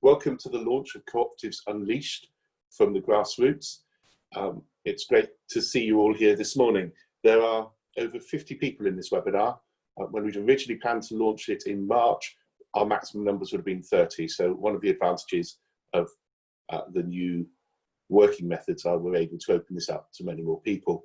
Welcome to the launch of Co-operatives Unleashed from the Grassroots. It's great to see you all here this morning. There are over 50 people in this webinar. When we'd originally planned to launch it in March, our maximum numbers would have been 30. So one of the advantages of the new working methods are we're able to open this up to many more people.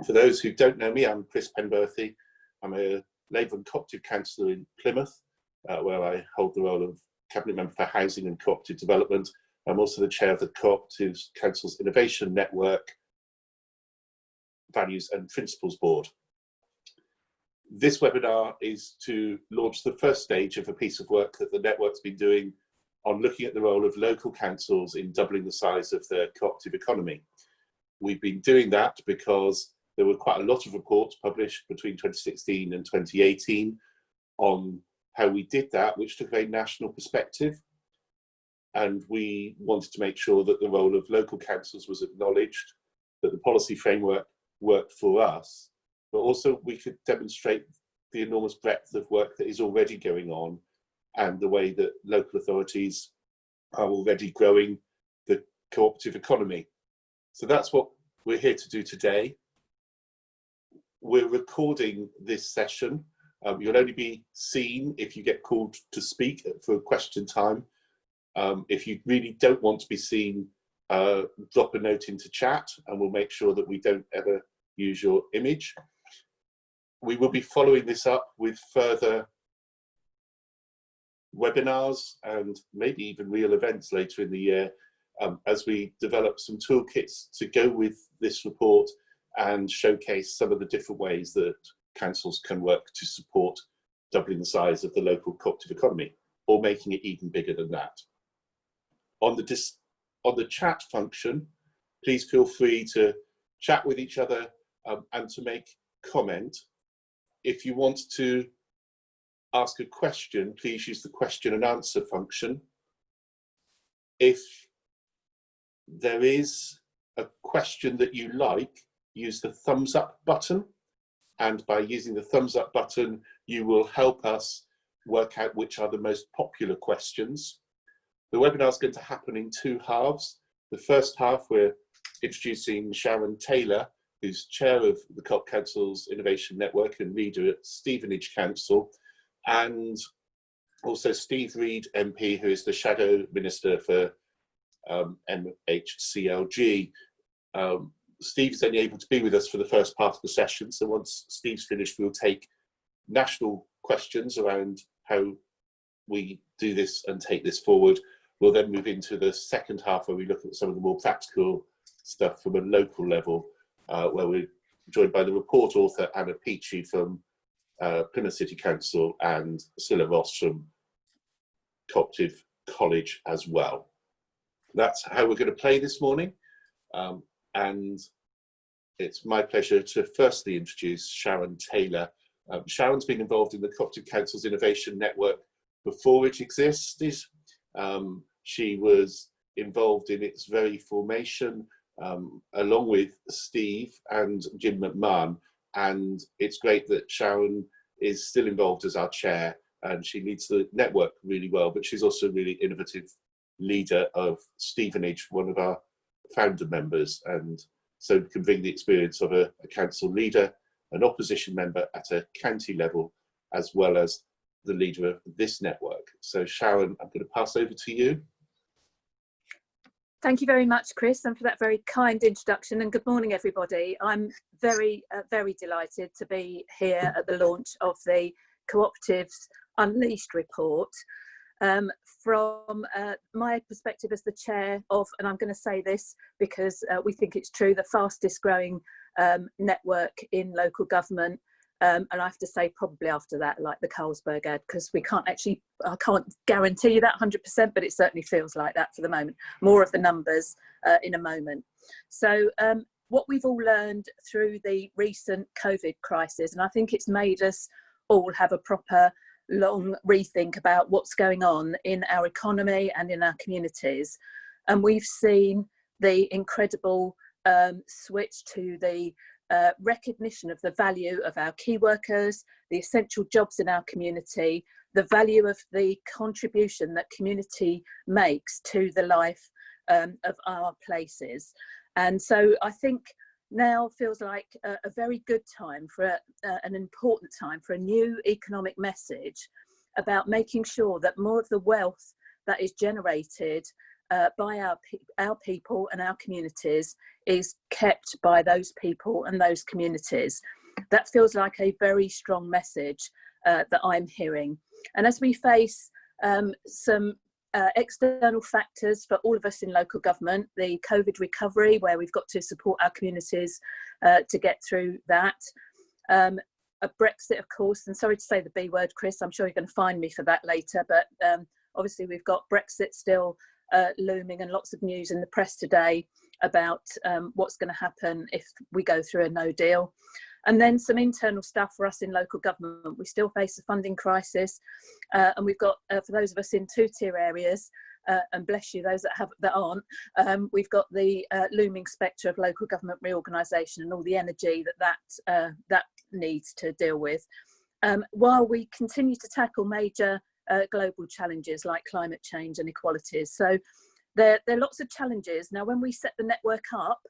For those who don't know me, I'm Chris Penberthy. I'm a Labour and Cooperative Councillor in Plymouth, where I hold the role of Cabinet Member for Housing and Cooperative Development. I'm also the Chair of the Cooperatives Council's Innovation Network Values and Principles Board. This webinar is to launch the first stage of a piece of work that the network's been doing on looking at the role of local councils in doubling the size of the cooperative economy. We've been doing that because there were quite a lot of reports published between 2016 and 2018 on how we did that, which took a very national perspective. And we wanted to make sure that the role of local councils was acknowledged, that the policy framework worked for us, but also we could demonstrate the enormous breadth of work that is already going on and the way that local authorities are already growing the cooperative economy. So that's what we're here to do today. We're recording this session. You'll only be seen if you get called to speak for question time. If you really don't want to be seen, drop a note into chat and we'll make sure that we don't ever use your image. We will be following this up with further webinars and maybe even real events later in the year as we develop some toolkits to go with this report and showcase some of the different ways that councils can work to support doubling the size of the local cooperative economy or making it even bigger than that. On the chat function, please feel free to chat with each other and to make comment. If you want to ask a question, please use the question and answer function. If there is a question that you like, use the thumbs up button. And by using the thumbs up button, you will help us work out which are the most popular questions. The webinar is going to happen in two halves. The first half, we're introducing Sharon Taylor, who's chair of the Cobb Council's Innovation Network and leader at Stevenage Council, and also Steve Reed MP, who is the Shadow Minister for MHCLG. Steve's only able to be with us for the first part of the session, so once Steve's finished, we'll take national questions around how we do this and take this forward. We'll then move into the second half where we look at some of the more practical stuff from a local level, where we're joined by the report author Anna Peachey from Plymouth City Council and Cilla from Cooperative College as well. That's how we're going to play this morning. And it's my pleasure to firstly introduce Sharon Taylor. Sharon's been involved in the Cooperative Council's Innovation Network before it existed. She was involved in its very formation, along with Steve and Jim McMahon. And it's great that Sharon is still involved as our chair, and she leads the network really well, but she's also a really innovative leader of Stevenage, one of our founder members, and so can bring the experience of a council leader, an opposition member at a county level, as well as the leader of this network. So Sharon, I'm going to pass over to you. Thank you very much, Chris, and for that very kind introduction, and good morning, everybody. I'm very delighted to be here at the launch of the Co-operatives Unleashed report. From my perspective as the chair of, and I'm going to say this because we think it's true, the fastest growing network in local government, and I have to say probably after that, like the Carlsberg ad, because we can't actually, I can't guarantee you that 100%, but it certainly feels like that for the moment. More of the numbers in a moment. So what we've all learned through the recent COVID crisis, and I think it's made us all have a proper long rethink about what's going on in our economy and in our communities. And we've seen the incredible switch to the recognition of the value of our key workers, the essential jobs in our community, the value of the contribution that community makes to the life of our places. And so I think now feels like a very good time for an important time for a new economic message about making sure that more of the wealth that is generated by our people and our communities is kept by those people and those communities. That feels like a very strong message that I'm hearing. And as we face some external factors for all of us in local government, the COVID recovery, where we've got to support our communities to get through that. A Brexit, of course, and sorry to say the B word, Chris, I'm sure you're going to find me for that later, but obviously we've got Brexit still looming, and lots of news in the press today about what's going to happen if we go through a no deal. And then some internal stuff for us in local government. We still face a funding crisis, and we've got, for those of us in two-tier areas, and bless you, those that aren't, we've got the looming spectre of local government reorganisation and all the energy that needs to deal with, while we continue to tackle major global challenges like climate change and inequalities. So there are lots of challenges. Now, when we set the network up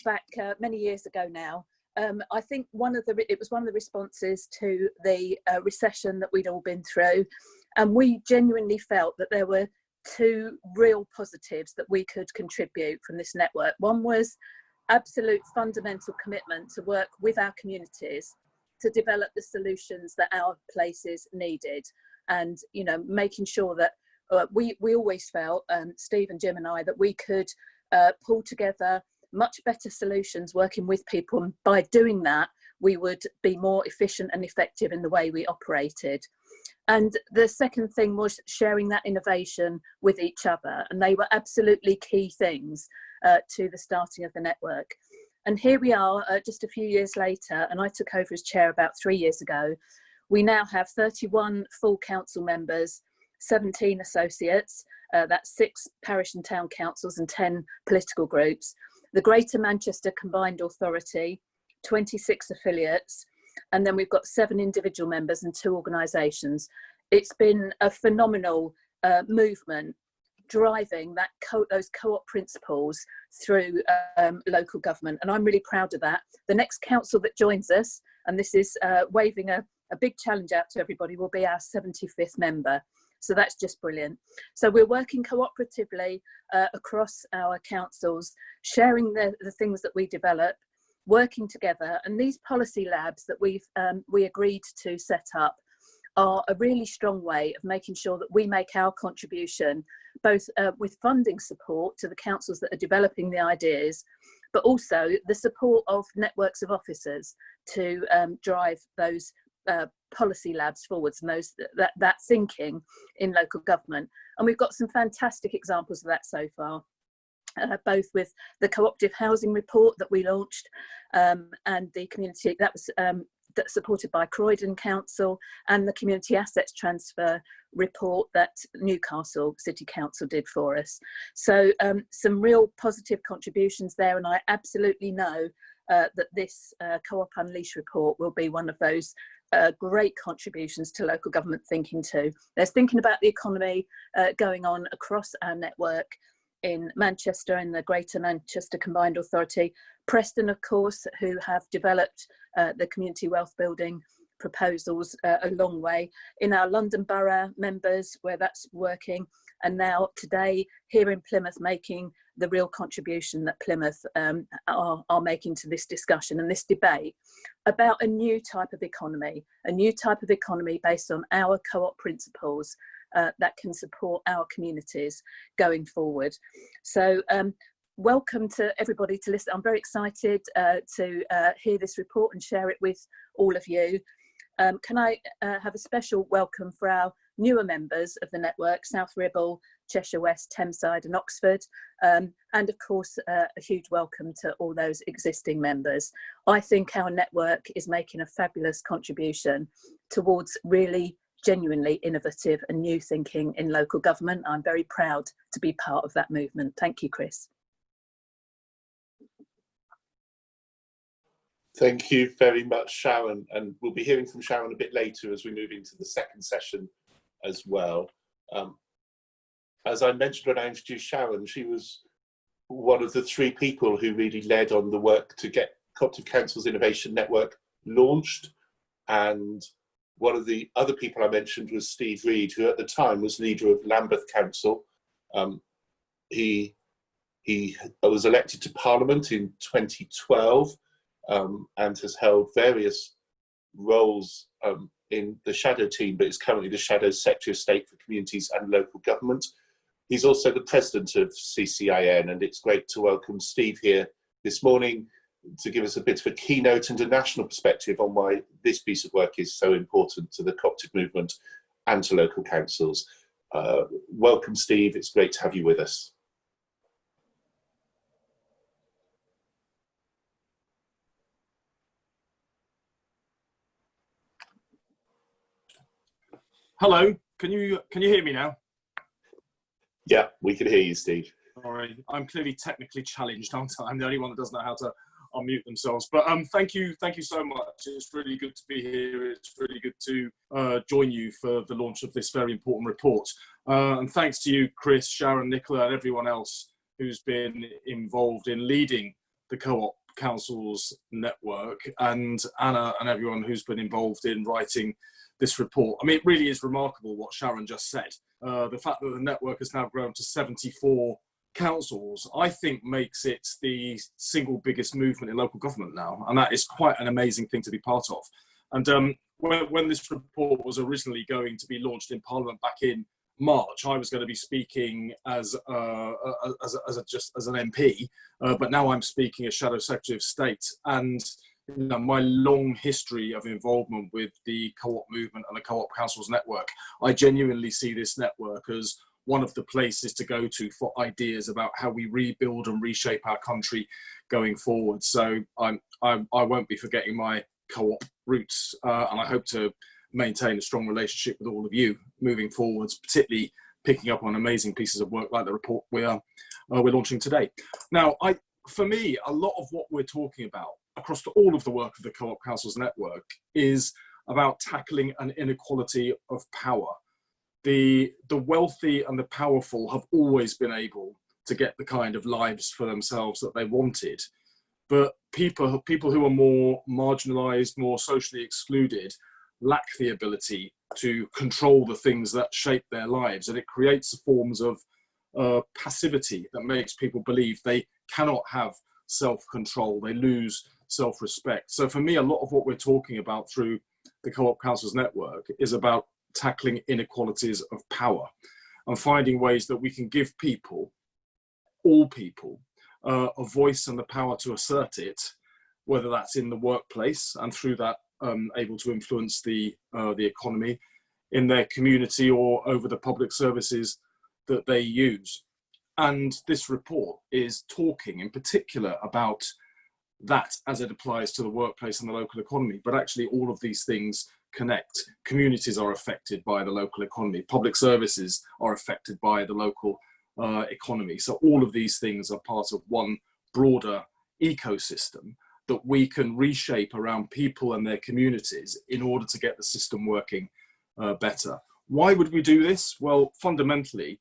back many years ago now, I think it was one of the responses to the recession that we'd all been through, and we genuinely felt that there were two real positives that we could contribute from this network. One was absolute fundamental commitment to work with our communities to develop the solutions that our places needed, and making sure that we always felt, Steve and Jim and I, that we could pull together much better solutions working with people, and by doing that we would be more efficient and effective in the way we operated. And the second thing was sharing that innovation with each other, and they were absolutely key things to the starting of the network. And here we are just a few years later, and I took over as chair about 3 years ago. We now have 31 full council members, 17 associates, that's 6 parish and town councils and 10 political groups, the Greater Manchester Combined Authority, 26 affiliates, and then we've got 7 individual members and 2 organisations. It's been a phenomenal movement driving those co-op principles through local government, and I'm really proud of that. The next council that joins us, and this is waving a big challenge out to everybody, will be our 75th member. So that's just brilliant. So we're working cooperatively across our councils, sharing the things that we develop, working together. And these policy labs that we agreed to set up are a really strong way of making sure that we make our contribution, both with funding support to the councils that are developing the ideas, but also the support of networks of officers to drive those policy labs forwards and that thinking in local government. And we've got some fantastic examples of that so far, both with the cooperative housing report that we launched, and the community that was that's supported by Croydon Council, and the community assets transfer report that Newcastle City Council did for us. So some real positive contributions there, and I absolutely know that this Co-op Unleashed report will be one of those great contributions to local government thinking too. There's thinking about the economy going on across our network in Manchester and the Greater Manchester Combined Authority. Preston, of course, who have developed the community wealth building proposals a long way. In our London Borough members, where that's working, and now today here in Plymouth, making the real contribution that Plymouth are making to this discussion and this debate about a new type of economy based on our co-op principles that can support our communities going forward. So welcome to everybody to listen. I'm very excited to hear this report and share it with all of you. Can I have a special welcome for our newer members of the network, South Ribble, Cheshire West, Thameside and Oxford, and of course a huge welcome to all those existing members. I think our network is making a fabulous contribution towards really genuinely innovative and new thinking in local government. I'm very proud to be part of that movement. Thank you, Chris. Thank you very much, Sharon. And we'll be hearing from Sharon a bit later as we move into the second session as well. As I mentioned when I introduced Sharon, she was one of the 3 people who really led on the work to get Cooperative Council's Innovation Network launched. And one of the other people I mentioned was Steve Reed, who at the time was leader of Lambeth Council. He was elected to Parliament in 2012 and has held various roles in the shadow team, but is currently the Shadow Secretary of State for Communities and Local Government. He's also the President of CCIN, and it's great to welcome Steve here this morning to give us a bit of a keynote and a national perspective on why this piece of work is so important to the cooperative movement and to local councils. Welcome, Steve. It's great to have you with us. Hello, can you hear me now? Yeah, we can hear you, Steve. Sorry, I'm clearly technically challenged, aren't I? I'm the only one that doesn't know how to unmute themselves. But thank you so much. It's really good to be here. It's really good to join you for the launch of this very important report. And thanks to you, Chris, Sharon, Nicola, and everyone else who's been involved in leading the Co-op Council's network, and Anna and everyone who's been involved in writing this report. I mean, it really is remarkable what Sharon just said. The fact that the network has now grown to 74 councils, I think makes it the single biggest movement in local government now. And that is quite an amazing thing to be part of. And when this report was originally going to be launched in Parliament back in March, I was going to be speaking as an MP, but now I'm speaking as Shadow Secretary of State. And you know, my long history of involvement with the co-op movement and the Co-op Councils network, I genuinely see this network as one of the places to go to for ideas about how we rebuild and reshape our country going forward. So I won't be forgetting my co-op roots, and I hope to maintain a strong relationship with all of you moving forwards, particularly picking up on amazing pieces of work like the report we're launching today. Now, for me, a lot of what we're talking about across all of the work of the Co-op Councils network is about tackling an inequality of power. The wealthy and the powerful have always been able to get the kind of lives for themselves that they wanted, but people who are more marginalised, more socially excluded, lack the ability to control the things that shape their lives, and it creates forms of passivity that makes people believe they cannot have self-control, they lose self-respect. So for me, a lot of what we're talking about through the Co-op Councils network is about tackling inequalities of power and finding ways that we can give people, all people, a voice and the power to assert it, whether that's in the workplace and through that able to influence the economy, in their community, or over the public services that they use. And this report is talking in particular about that as it applies to the workplace and the local economy, but actually all of these things connect. Communities are affected by the local economy, public services are affected by the local economy. So all of these things are part of one broader ecosystem that we can reshape around people and their communities in order to get the system working better. Why would we do this? Well, fundamentally,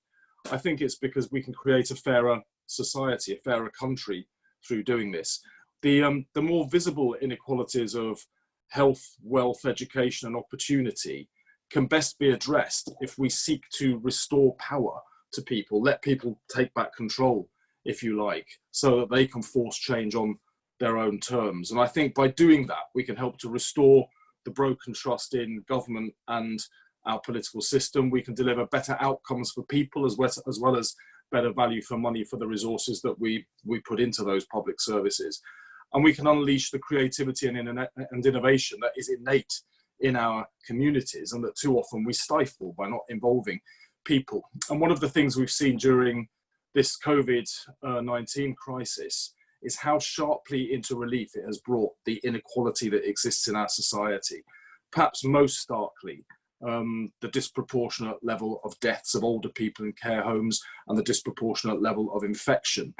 I think it's because we can create a fairer society, a fairer country through doing this. The more visible inequalities of health, wealth, education and opportunity can best be addressed if we seek to restore power to people, let people take back control, if you like, so that they can force change on their own terms. And I think by doing that, we can help to restore the broken trust in government and our political system. We can deliver better outcomes for people as well as better value for money for the resources that we put into those public services. And we can unleash the creativity and innovation that is innate in our communities and that too often we stifle by not involving people. And one of the things we've seen during this COVID-19 crisis is how sharply into relief it has brought the inequality that exists in our society. Perhaps most starkly, the disproportionate level of deaths of older people in care homes and the disproportionate level of infection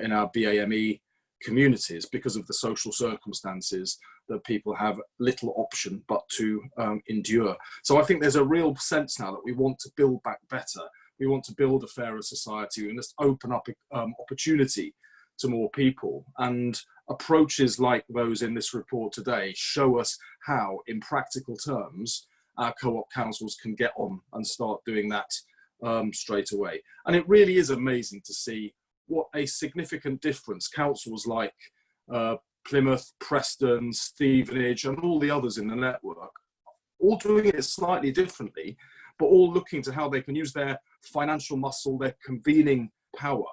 in our BAME communities because of the social circumstances that people have little option but to endure. So I think there's a real sense now that we want to build back better. We want to build a fairer society and just open up opportunity to more people. And approaches like those in this report today show us how, in practical terms, our co-op councils can get on and start doing that straight away. And it really is amazing to see what a significant difference councils like Plymouth, Preston, Stevenage, and all the others in the network, all doing it slightly differently, but all looking to how they can use their financial muscle, their convening power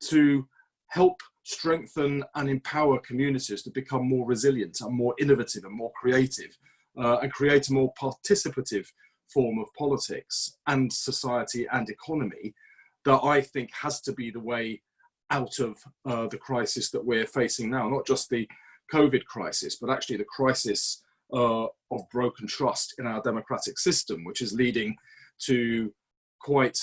to help strengthen and empower communities to become more resilient and more innovative and more creative, and create a more participative form of politics and society and economy that I think has to be the way out of the crisis that we're facing now, not just the COVID crisis, but actually the crisis of broken trust in our democratic system, which is leading to quite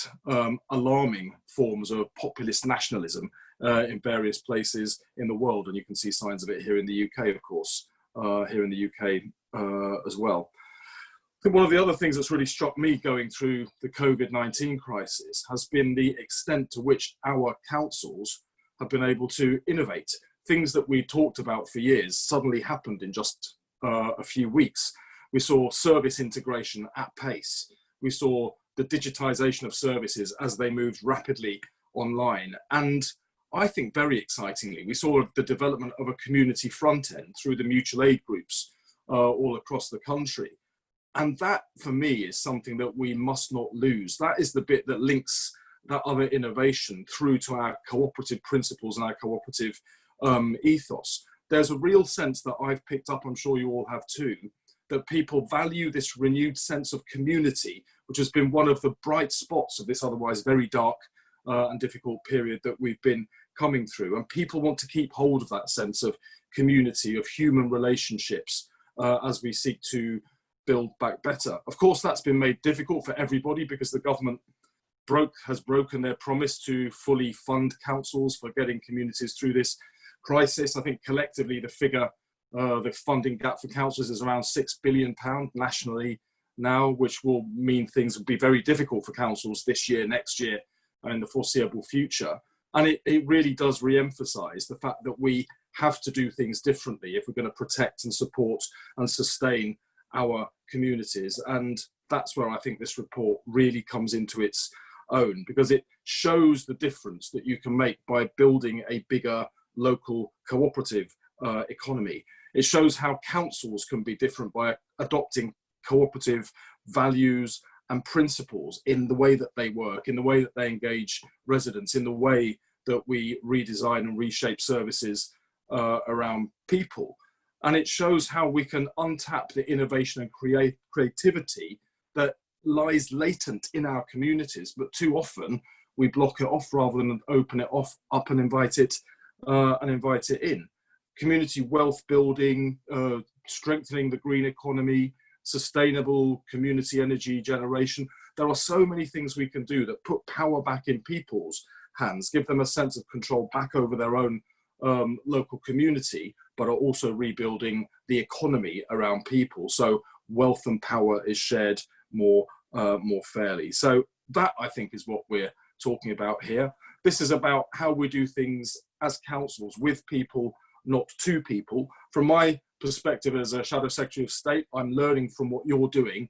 alarming forms of populist nationalism in various places in the world. And you can see signs of it here in the UK, of course, here in the UK as well. I think one of the other things that's really struck me going through the COVID-19 crisis has been the extent to which our councils have been able to innovate. Things that we talked about for years suddenly happened in just a few weeks. We saw service integration at pace. We saw the digitization of services as they moved rapidly online. And I think very excitingly, we saw the development of a community front end through the mutual aid groups all across the country. And that, for me, is something that we must not lose. That is the bit that links that other innovation through to our cooperative principles and our cooperative ethos. There's a real sense that I've picked up, I'm sure you all have too, that people value this renewed sense of community, which has been one of the bright spots of this otherwise very dark and difficult period that we've been coming through. And people want to keep hold of that sense of community, of human relationships, as we seek to build back better. Of course, that's been made difficult for everybody because the government has broken their promise to fully fund councils for getting communities through this crisis. I think collectively the figure, the funding gap for councils is around £6 billion nationally now, which will mean things will be very difficult for councils this year, next year, and in the foreseeable future. And it really does re-emphasise the fact that we have to do things differently if we're going to protect and support and sustain our communities. And that's where I think this report really comes into its own, because it shows the difference that you can make by building a bigger local cooperative economy. It shows how councils can be different by adopting cooperative values and principles in the way that they work, in the way that they engage residents, in the way that we redesign and reshape services around people. And it shows how we can untap the innovation and creativity that lies latent in our communities, but too often we block it off rather than open it up and invite it in. Community wealth building, strengthening the green economy, sustainable community energy generation. There are so many things we can do that put power back in people's hands, give them a sense of control back over their own local community, but are also rebuilding the economy around people. So wealth and power is shared more fairly. So that, I think, is what we're talking about here. This is about how we do things as councils with people, not to people. From my perspective as a Shadow Secretary of State, I'm learning from what you're doing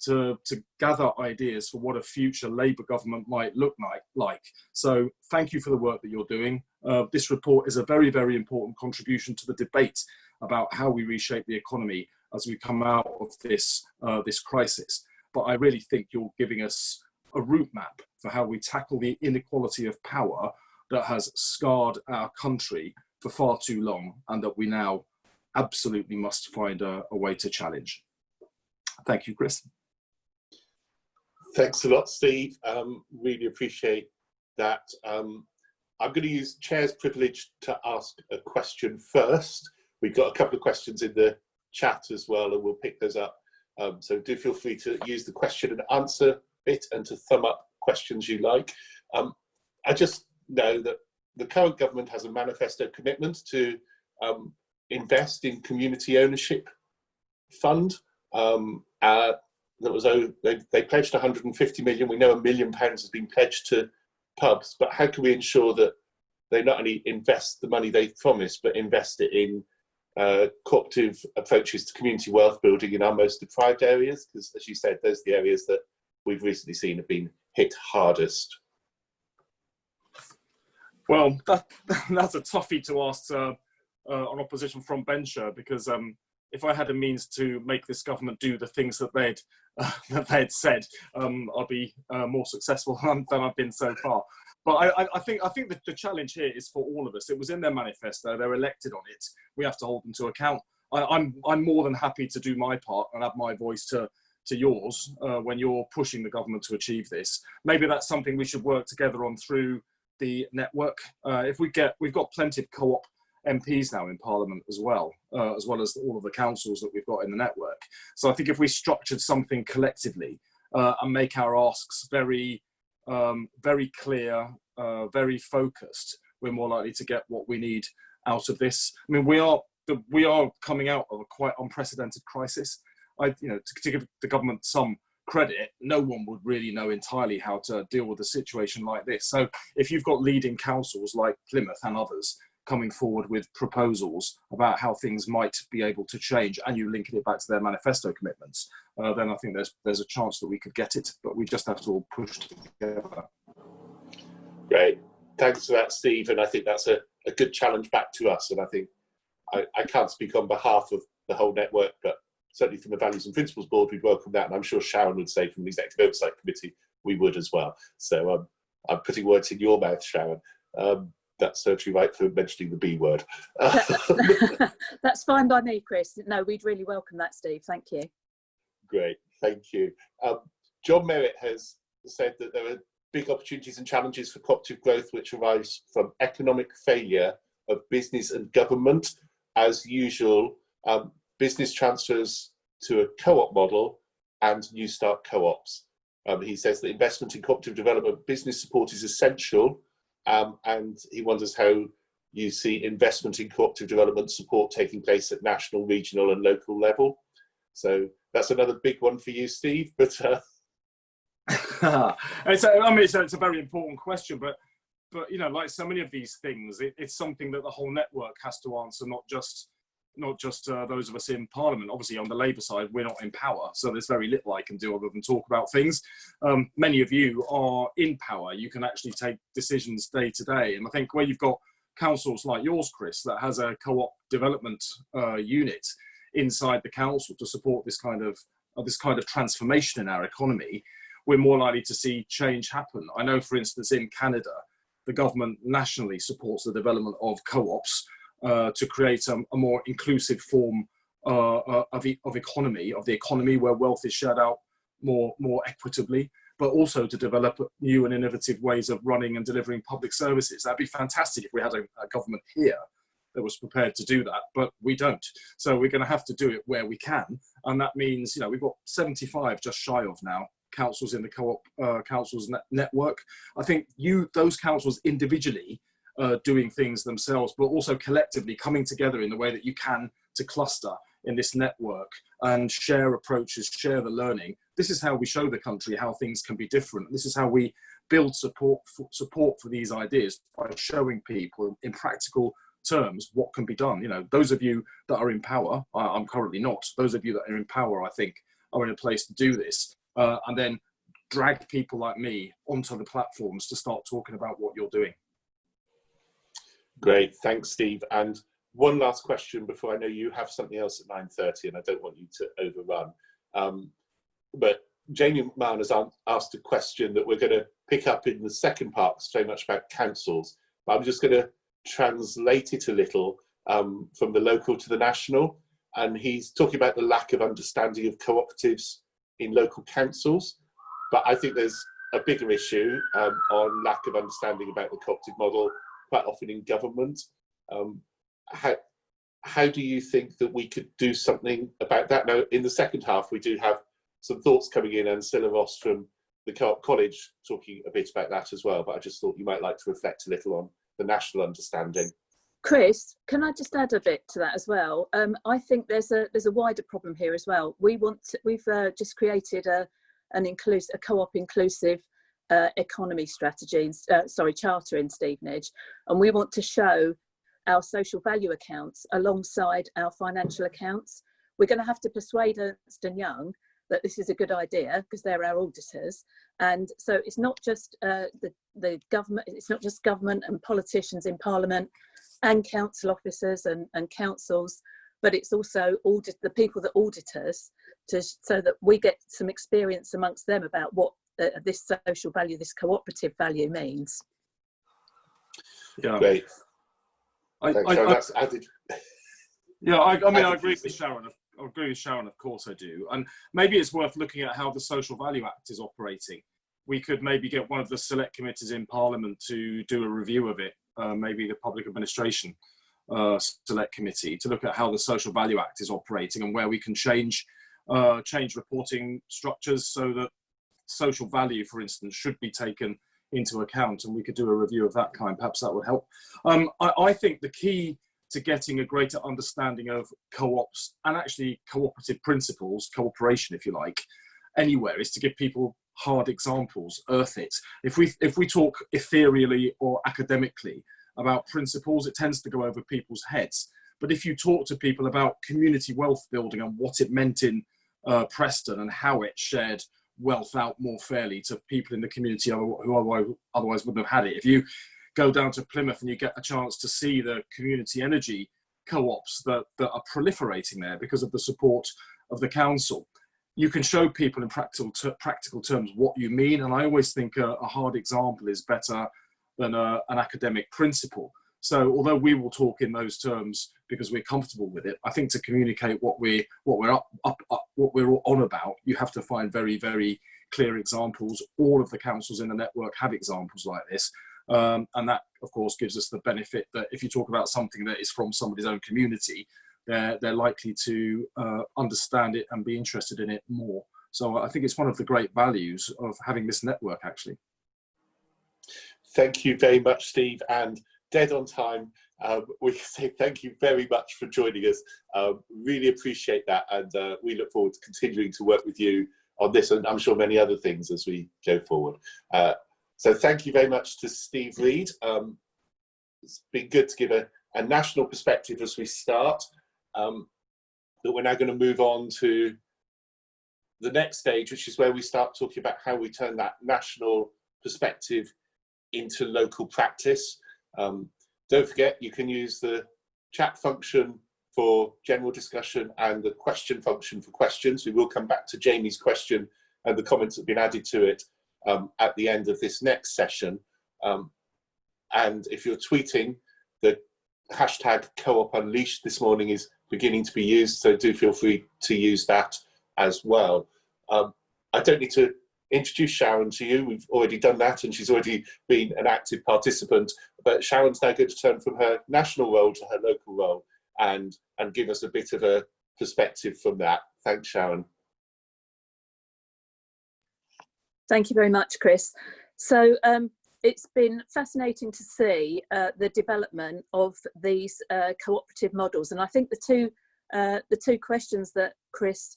to gather ideas for what a future Labour government might look like. So thank you for the work that you're doing. This report is a very, very important contribution to the debate about how we reshape the economy as we come out of this crisis. But I really think you're giving us a route map for how we tackle the inequality of power that has scarred our country for far too long, and that we now absolutely must find a way to challenge. Thank you, Chris. Thanks a lot, Steve. Really appreciate that. I'm going to use Chair's privilege to ask a question first. We've got a couple of questions in the chat as well, and we'll pick those up. So do feel free to use the question and answer bit and to thumb up questions you like. I just know that the current government has a manifesto commitment to invest in community ownership fund. They pledged 150 million. We know £1 million has been pledged to pubs, but how can we ensure that they not only invest the money they've promised, but invest it in cooperative approaches to community wealth building in our most deprived areas? Because, as you said, those are the areas that we've recently seen have been hit hardest. Well, that's a toughie to ask an opposition frontbencher, because if I had a means to make this government do the things that they'd said, I'd be more successful than I've been so far. But I think that the challenge here is for all of us. It was in their manifesto. They're elected on it. We have to hold them to account. I'm more than happy to do my part and add my voice to yours when you're pushing the government to achieve this. Maybe that's something we should work together on through the network. We've got plenty of co-op MPs now in Parliament as well as all of the councils that we've got in the network. So I think if we structured something collectively and make our asks very clear, very focused, we're more likely to get what we need out of this. I mean, we are coming out of a quite unprecedented crisis. To give the government some credit, no one would really know entirely how to deal with a situation like this. So if you've got leading councils like Plymouth and others coming forward with proposals about how things might be able to change, and you link it back to their manifesto commitments, then I think there's a chance that we could get it, but we just have to all push together. Great, thanks for that, Steve. And I think that's a good challenge back to us. And I think I can't speak on behalf of the whole network, but certainly from the Values and Principles Board, we'd welcome that. And I'm sure Sharon would say from the Executive Oversight Committee, we would as well. So I'm putting words in your mouth, Sharon. That's certainly right for mentioning the B word. That's fine by me, Chris. No, we'd really welcome that, Steve. Thank you. Great, thank you. John Merritt has said that there are big opportunities and challenges for cooperative growth which arise from economic failure of business and government. As usual, business transfers to a co-op model and new start co-ops. He says that investment in cooperative development business support is essential, and he wonders how you see investment in cooperative development support taking place at national, regional and local level. So that's another big one for you, Steve. But it's a very important question, but like so many of these things, it's something that the whole network has to answer, not just those of us in Parliament. Obviously, on the Labour side, we're not in power, so there's very little I can do other than talk about things. Many of you are in power. You can actually take decisions day to day. And I think where you've got councils like yours, Chris, that has a co-op development unit inside the council to support this kind of transformation in our economy, we're more likely to see change happen. I know, for instance, in Canada, the government nationally supports the development of co-ops to create a more inclusive form of the economy where wealth is shared out more equitably, but also to develop new and innovative ways of running and delivering public services. That'd be fantastic if we had a government here that was prepared to do that, but we don't. So we're going to have to do it where we can, and that means we've got 75 just shy of now councils in the co-op councils network. I think those councils individually doing things themselves, but also collectively coming together in the way that you can to cluster in this network and share approaches, share the learning. This is how we show the country how things can be different. This is how we build support for these ideas, by showing people in practical terms what can be done. Those of you that are in power, I'm currently not, those of you that are in power, I think, are in a place to do this, and then drag people like me onto the platforms to start talking about what you're doing. Great, thanks, Steve. And one last question before I know you have something else at 9:30 and I don't want you to overrun. But Jamie McMahon has asked a question that we're going to pick up in the second part, so much about councils. But I'm just going to translate it a little from the local to the national. And he's talking about the lack of understanding of cooperatives in local councils. But I think there's a bigger issue on lack of understanding about the cooperative model quite often in government. How do you think that we could do something about that? Now, in the second half, we do have some thoughts coming in, and Cilla from the Co-op College talking a bit about that as well. But I just thought you might like to reflect a little on the national understanding. Chris, can I just add a bit to that as well? I think there's a wider problem here as well. We've just created a co-op inclusive economy strategy, charter in Stevenage, and we want to show our social value accounts alongside our financial accounts. We're going to have to persuade Ernst & Young that this is a good idea because they're our auditors, and so it's not just the government, it's not just government and politicians in Parliament and council officers and councils, but it's also the people that audit us, so that we get some experience amongst them about what this social value, this cooperative value means. Yeah, great. I agree with Sharon. I agree with Sharon, of course I do. And maybe it's worth looking at how the Social Value Act is operating. We could maybe get one of the select committees in Parliament to do a review of it, maybe the Public Administration Select Committee, to look at how the Social Value Act is operating and where we can change reporting structures so that social value, for instance, should be taken into account, and we could do a review of that kind. Perhaps that would help. I think the key to getting a greater understanding of co-ops and actually cooperative principles, cooperation if you like, anywhere, is to give people hard examples, earth it. If we talk ethereally or academically about principles, it tends to go over people's heads. But if you talk to people about community wealth building and what it meant in Preston and how it shared wealth out more fairly to people in the community who otherwise wouldn't have had it. If you go down to Plymouth and you get a chance to see the community energy co-ops that are proliferating there because of the support of the council, you can show people in practical terms what you mean. And I always think a hard example is better than an academic principle. So although we will talk in those terms because we're comfortable with it, I think to communicate what we're on about, you have to find very, very clear examples. All of the councils in the network have examples like this. And that, of course, gives us the benefit that if you talk about something that is from somebody's own community, they're likely to understand it and be interested in it more. So I think it's one of the great values of having this network, actually. Thank you very much, Steve. And dead on time, we can say thank you very much for joining us. Really appreciate that, and we look forward to continuing to work with you on this, and I'm sure many other things as we go forward. So thank you very much to Steve Reed. It's been good to give a national perspective as we start, but we're now going to move on to the next stage, which is where we start talking about how we turn that national perspective into local practice. Don't forget, you can use the chat function for general discussion and the question function for questions. We will come back to Jamie's question and the comments that have been added to it at the end of this next session. And if you're tweeting, the hashtag Co-op Unleashed this morning is beginning to be used, so do feel free to use that as well. I don't need to introduce Sharon to you. We've already done that, and she's already been an active participant. But Sharon's now going to turn from her national role to her local role and give us a bit of a perspective from that. Thanks, Sharon. Thank you very much, Chris. So it's been fascinating to see the development of these cooperative models, and I think the two questions that Chris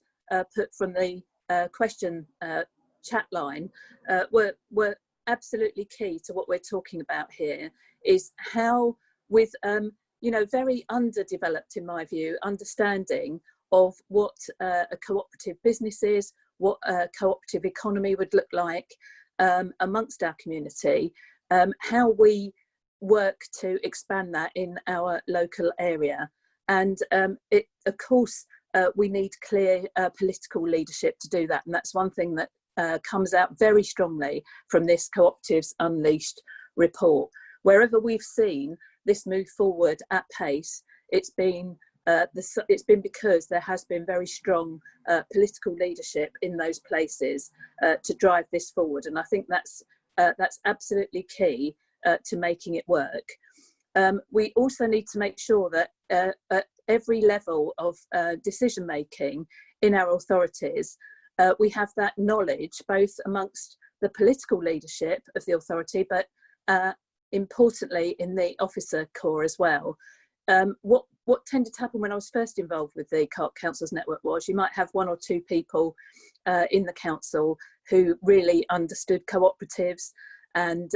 put from the question chat line were absolutely key to what we're talking about here. Is how, with very underdeveloped, in my view, understanding of what a cooperative business is, what a cooperative economy would look like amongst our community, how we work to expand that in our local area. And of course, we need clear political leadership to do that. And that's one thing that comes out very strongly from this Co-operatives Unleashed report. Wherever we've seen this move forward at pace, it's been because there has been very strong political leadership in those places to drive this forward, and I think that's absolutely key to making it work. We also need to make sure that at every level of decision making in our authorities, we have that knowledge both amongst the political leadership of the authority, but importantly in the officer corps as well. What tended to happen when I was first involved with the Councils Network was you might have one or two people in the council who really understood cooperatives, and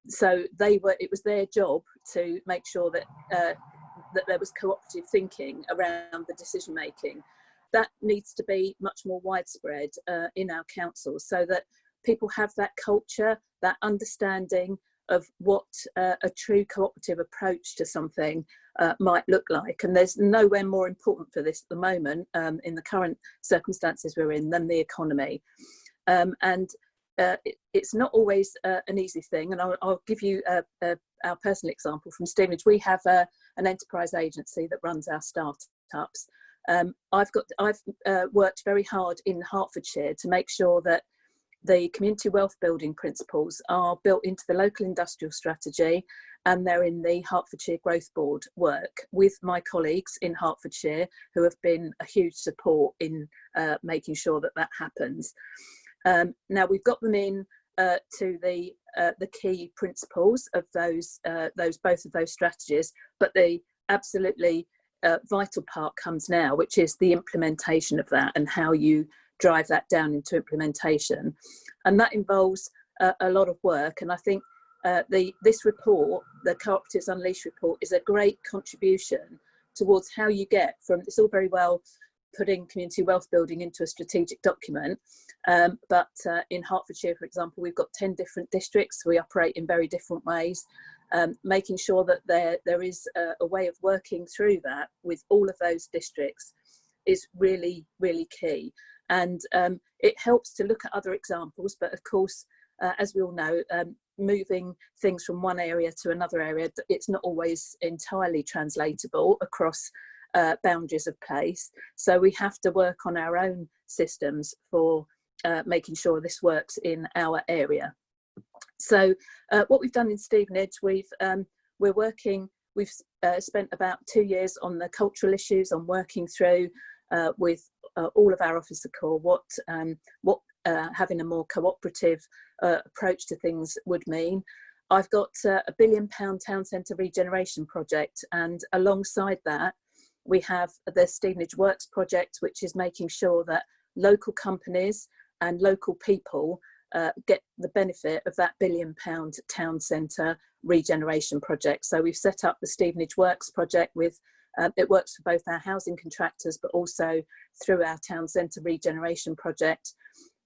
so it was their job to make sure that that there was cooperative thinking around the decision making. That needs to be much more widespread in our councils, so that people have that culture, that understanding of what a true cooperative approach to something might look like. And there's nowhere more important for this at the moment in the current circumstances we're in than the economy. It's not always an easy thing. And I'll give you our personal example from Stevenage. We have an enterprise agency that runs our startups. I've worked very hard in Hertfordshire to make sure that the community wealth building principles are built into the local industrial strategy, and they're in the Hertfordshire Growth Board work with my colleagues in Hertfordshire, who have been a huge support in making sure that that happens. Now we've got them in to the key principles of both of those strategies, but the absolutely vital part comes now, which is the implementation of that and how you drive that down into implementation. And that involves a lot of work. And I think this report, the Co-operatives Unleashed report, is a great contribution towards how you get from, it's all very well putting community wealth building into a strategic document, but in Hertfordshire, for example, we've got 10 different districts. We operate in very different ways. Making sure that there is a way of working through that with all of those districts is really, really key. And it helps to look at other examples, but of course, as we all know, moving things from one area to another area, it's not always entirely translatable across boundaries of place. So we have to work on our own systems for making sure this works in our area. So what we've done in Stevenage, we've spent about 2 years on the cultural issues, on working through with all of our officer corps what having a more cooperative approach to things would mean. I've got a £1 billion town centre regeneration project, and alongside that we have the Stevenage Works project, which is making sure that local companies and local people get the benefit of that £1 billion town centre regeneration project. So we've set up the Stevenage Works project with it works for both our housing contractors, but also through our town centre regeneration project,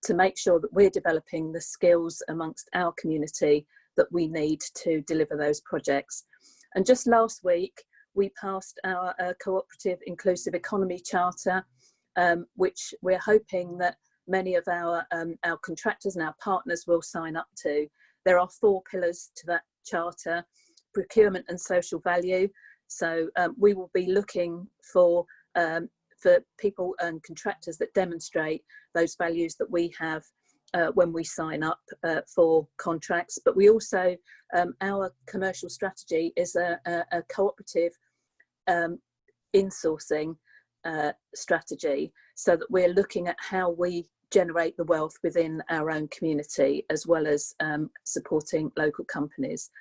to make sure that we're developing the skills amongst our community that we need to deliver those projects. And just last week, we passed our Cooperative Inclusive Economy Charter, which we're hoping that many of our contractors and our partners will sign up to. There are 4 pillars to that charter: procurement and social value. So we will be looking for people and contractors that demonstrate those values that we have when we sign up for contracts. But we also, our commercial strategy is a cooperative insourcing strategy, so that we're looking at how we generate the wealth within our own community, as well as supporting local companies.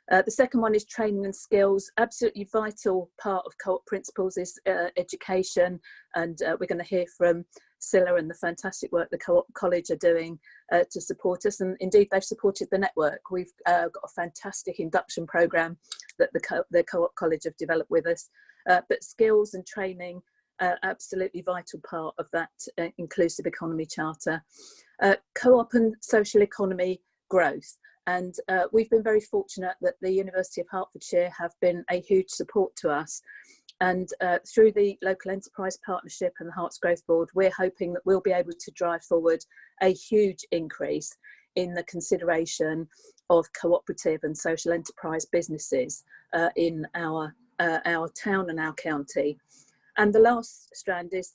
The second one is training and skills. Absolutely vital part of Co-op principles is education, and we're going to hear from Cilla and the fantastic work the Co-op College are doing to support us, and indeed they've supported the network. We've got a fantastic induction programme that the Co-op College have developed with us, but skills and training absolutely vital part of that inclusive economy charter. Co-op and social economy growth. And we've been very fortunate that the University of Hertfordshire have been a huge support to us. And through the Local Enterprise Partnership and the Herts Growth Board, we're hoping that we'll be able to drive forward a huge increase in the consideration of cooperative and social enterprise businesses in our town and our county. And the last strand is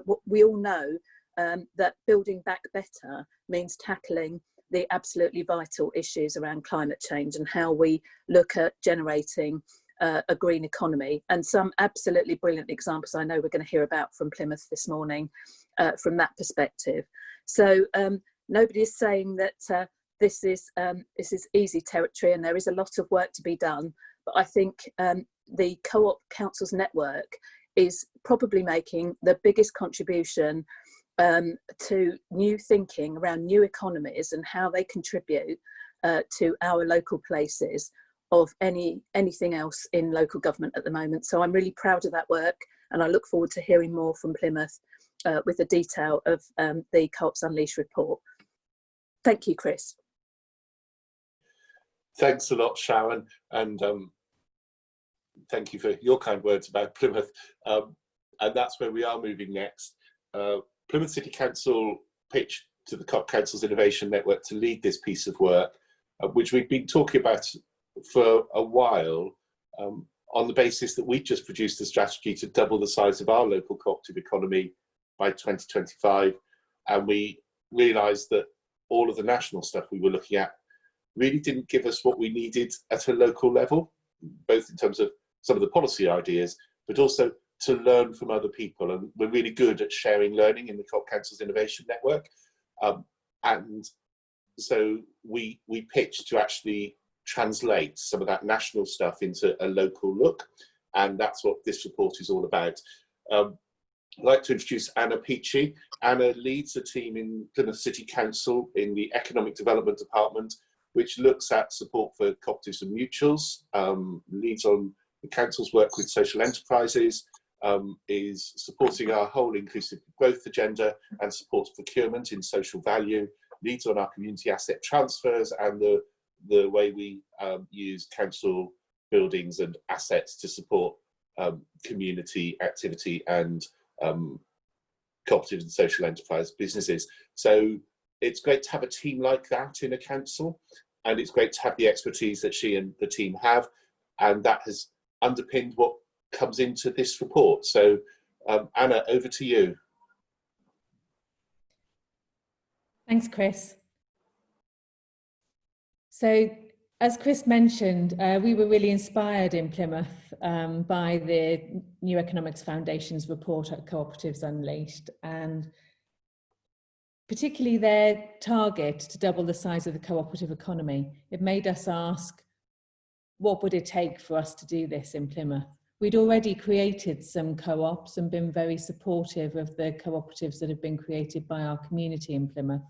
what we all know, that building back better means tackling the absolutely vital issues around climate change and how we look at generating a green economy. And some absolutely brilliant examples I know we're going to hear about from Plymouth this morning from that perspective. So nobody is saying that this is easy territory, and there is a lot of work to be done. But I think the Co-op Councils network is probably making the biggest contribution to new thinking around new economies and how they contribute to our local places of anything else in local government at the moment. So I'm really proud of that work, and I look forward to hearing more from Plymouth with the detail of the Coops Unleashed report. Thank you, Chris. Thanks a lot, Sharon, and thank you for your kind words about Plymouth. And that's where we are moving next. Plymouth City Council pitched to the Co-op Councils Innovation Network to lead this piece of work, which we've been talking about for a while, on the basis that we just produced a strategy to double the size of our local cooperative economy by 2025. And we realised that all of the national stuff we were looking at really didn't give us what we needed at a local level, both in terms of some of the policy ideas, but also to learn from other people. And we're really good at sharing learning in the Co-op Councils Innovation Network. And so we pitched to actually translate some of that national stuff into a local look. And that's what this report is all about. I'd like to introduce Anna Peachey. Anna leads a team in Plymouth City Council in the Economic Development Department, which looks at support for cooperatives and mutuals, leads on the council's work with social enterprises, is supporting our whole inclusive growth agenda and supports procurement in social value, leads on our community asset transfers and the way we use council buildings and assets to support community activity and cooperative and social enterprise businesses. So it's great to have a team like that in a council, and it's great to have the expertise that she and the team have, and that has underpinned what comes into this report. So Anna, over to you. Thanks, Chris. So, as Chris mentioned, we were really inspired in Plymouth by the New Economics Foundation's report at Cooperatives Unleashed, and particularly their target to double the size of the cooperative economy. It made us ask, what would it take for us to do this in Plymouth? We'd already created some co-ops and been very supportive of the cooperatives that have been created by our community in Plymouth.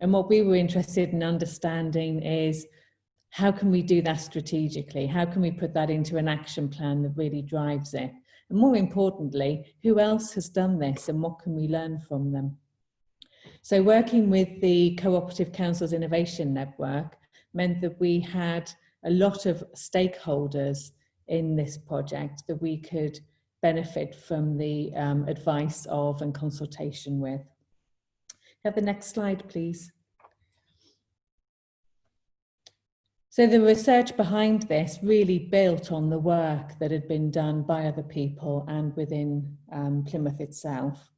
And what we were interested in understanding is, how can we do that strategically? How can we put that into an action plan that really drives it? And more importantly, who else has done this and what can we learn from them? So working with the Cooperative Councils Innovation Network meant that we had a lot of stakeholders in this project that we could benefit from the advice of and consultation with. Have the next slide, please. So the research behind this really built on the work that had been done by other people and within Plymouth itself.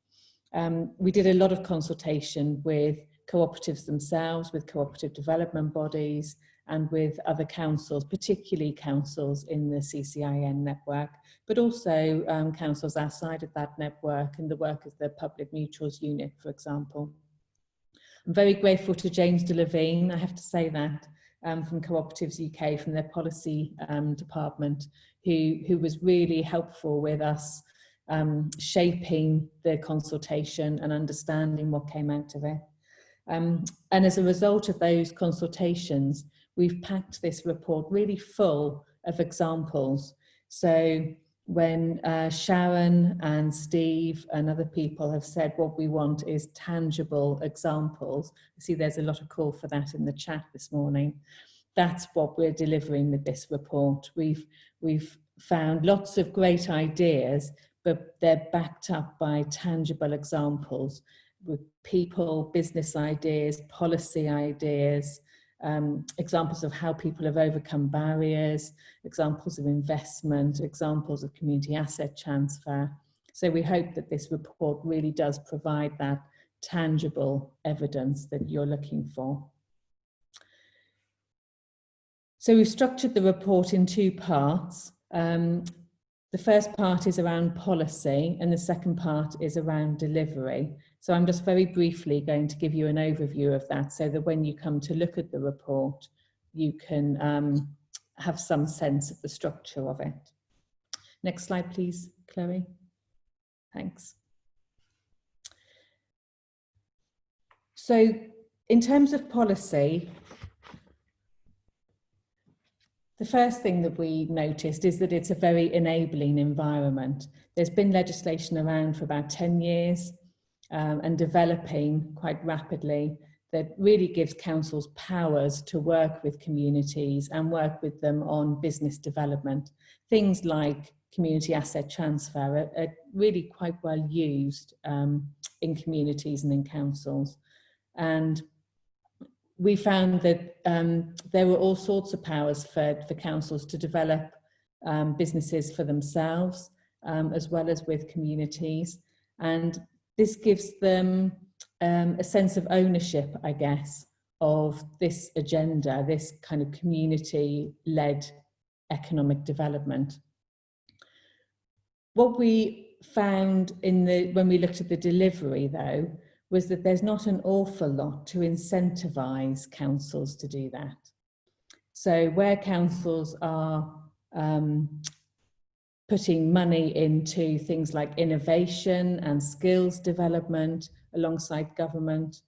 We did a lot of consultation with cooperatives themselves, with cooperative development bodies, and with other councils, particularly councils in the CCIN network, but also councils outside of that network and the work of the Public Mutuals Unit, for example. I'm very grateful to James de Levine, I have to say that, from Cooperatives UK, from their policy department, who was really helpful with us shaping the consultation and understanding what came out of it. And as a result of those consultations, we've packed this report really full of examples. So when Sharon and Steve and other people have said what we want is tangible examples, I see there's a lot of call for that in the chat this morning. That's what we're delivering with this report. We've found lots of great ideas, but they're backed up by tangible examples with people, business ideas, policy ideas, examples of how people have overcome barriers, examples of investment, examples of community asset transfer. So we hope that this report really does provide that tangible evidence that you're looking for. So we've structured the report in two parts. The first part is around policy and the second part is around delivery. So I'm just very briefly going to give you an overview of that so that when you come to look at the report, you can have some sense of the structure of it. Next slide, please, Chloe. Thanks. So in terms of policy, the first thing that we noticed is that it's a very enabling environment. There's been legislation around for about 10 years and developing quite rapidly that really gives councils powers to work with communities and work with them on business development. Things like community asset transfer are really quite well used in communities and in councils. And we found that there were all sorts of powers for councils to develop businesses for themselves, as well as with communities. And this gives them a sense of ownership, I guess, of this agenda, this kind of community-led economic development. What we found when we looked at the delivery, though, was that there's not an awful lot to incentivise councils to do that. So where councils are putting money into things like innovation and skills development alongside government,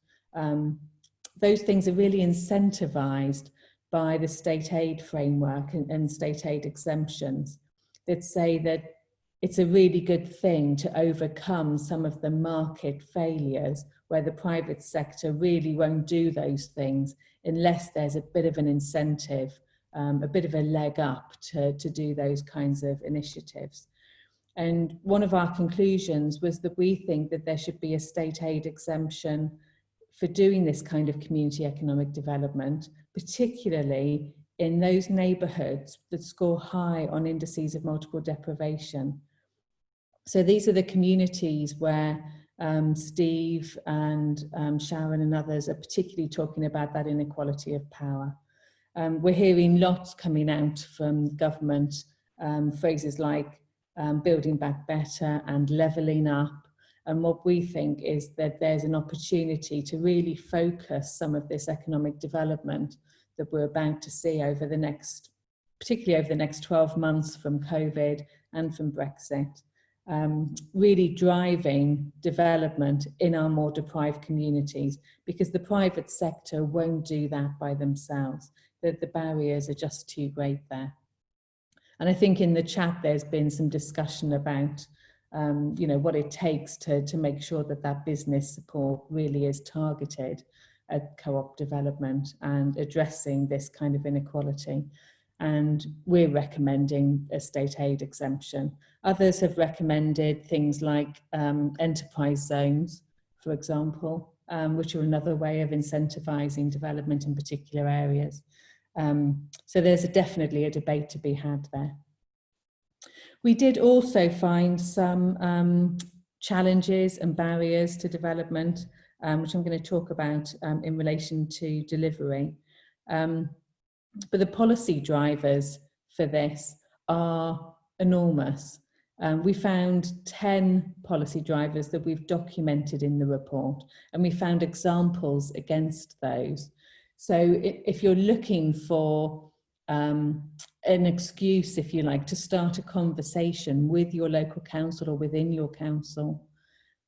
those things are really incentivised by the state aid framework and state aid exemptions that say that it's a really good thing to overcome some of the market failures where the private sector really won't do those things unless there's a bit of an incentive, a bit of a leg up to do those kinds of initiatives. And one of our conclusions was that we think that there should be a state aid exemption for doing this kind of community economic development, particularly in those neighbourhoods that score high on indices of multiple deprivation. So these are the communities where Steve and Sharon and others are particularly talking about that inequality of power. We're hearing lots coming out from government, phrases like building back better and levelling up. And what we think is that there's an opportunity to really focus some of this economic development that we're about to see over the next, particularly over the next 12 months from COVID and from Brexit. Really driving development in our more deprived communities, because the private sector won't do that by themselves. The barriers are just too great there. And I think in the chat there's been some discussion about you know, what it takes to make sure that that business support really is targeted at co-op development and addressing this kind of inequality. And we're recommending a state aid exemption. Others have recommended things like enterprise zones, for example, which are another way of incentivising development in particular areas. So there's definitely a debate to be had there. We did also find some challenges and barriers to development, which I'm going to talk about in relation to delivery. But the policy drivers for this are enormous. We found 10 policy drivers that we've documented in the report, and we found examples against those. So if you're looking for an excuse, if you like, to start a conversation with your local council or within your council,